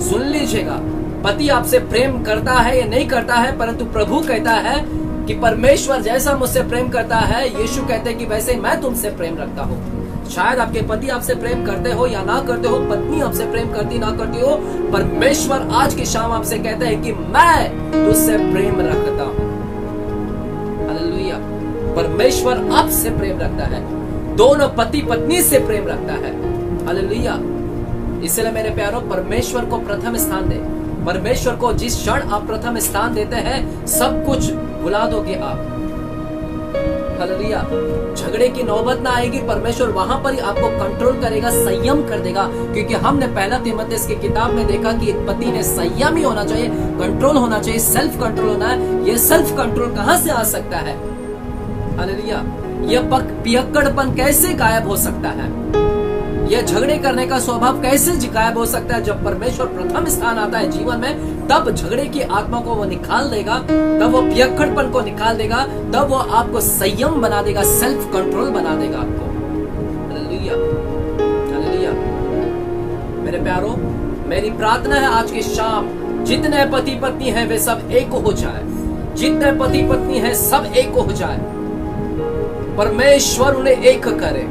सुन लीजिएगा, पति आपसे प्रेम करता है या नहीं करता है, परंतु प्रभु कहता है कि परमेश्वर जैसा मुझसे प्रेम करता है, यीशु कहते हैं कि वैसे मैं तुमसे प्रेम रखता हूँ। शायद आपके पति आपसे प्रेम करते हो या ना करते हो, पत्नी आपसे प्रेम करती ना करती हो, परमेश्वर आज की शाम आपसे कहता है कि मैं तुझसे प्रेम रखता हूँ। हालेलुया। परमेश्वर आपसे प्रेम रखता है, दोनों पति पत्नी से प्रेम रखता है। हालेलुया। इसलिए मेरे प्यारों परमेश्वर को प्रथम स्थान दे। परमेश्वर को जिस क्षण आप प्रथम स्थान देते हैं सब कुछ भुला दोगे आप। हालेलुया। झगड़े की नौबत ना आएगी, परमेश्वर वहां पर ही आपको कंट्रोल करेगा, संयम कर देगा। क्योंकि हमने पहला तीमुथियुस की किताब में देखा कि एक पति ने संयमी होना चाहिए, कंट्रोल होना चाहिए, सेल्फ कंट्रोल होना है। ये सेल्फ कंट्रोल कहां से आ सकता है? हालेलुया। यह पियक्कड़पन कैसे गायब हो सकता है? यह झगड़े करने का स्वभाव कैसे गायब हो सकता है? जब परमेश्वर प्रथम स्थान आता है जीवन में, तब झगड़े की आत्मा को वो निकाल देगा, तब वो पियक्कड़पन को निकाल देगा, तब वो आपको संयम बना देगा, सेल्फ कंट्रोल बना देगा आपको। Hallelujah, hallelujah. मेरे प्यारों, मेरी प्रार्थना है आज की शाम जितने पति पत्नी हैं वे सब एक हो जाए, जितने पति पत्नी हैं सब एक हो जाए, परमेश्वर उन्हें एक करे।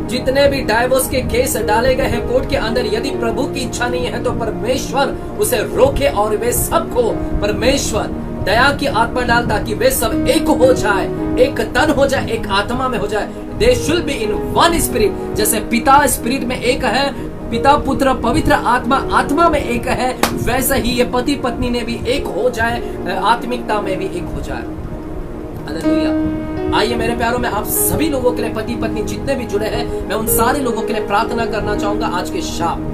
जितने भी डाइवोर्स के केस डाले गए हैं कोर्ट के अंदर, यदि प्रभु की इच्छा नहीं है तो परमेश्वर उसे रोके और वे सबको परमेश्वर दया की आत्मा डाल ताकि वे सब एक हो जाए, एक तन हो जाए, एक आत्मा में हो जाए। They should be in one spirit. जैसे पिता स्पिरिट में एक है, पिता पुत्र पवित्र आत्मा आत्मा में एक है, वैसा ही ये पति पत्नी ने भी एक हो जाए, आत्मिकता में भी एक हो जाए। हालेलुया। आइए मेरे प्यारों में आप सभी लोगों के लिए, पति पत्नी जितने भी जुड़े हैं, मैं उन सारे लोगों के लिए प्रार्थना करना चाहूंगा आज के शाम।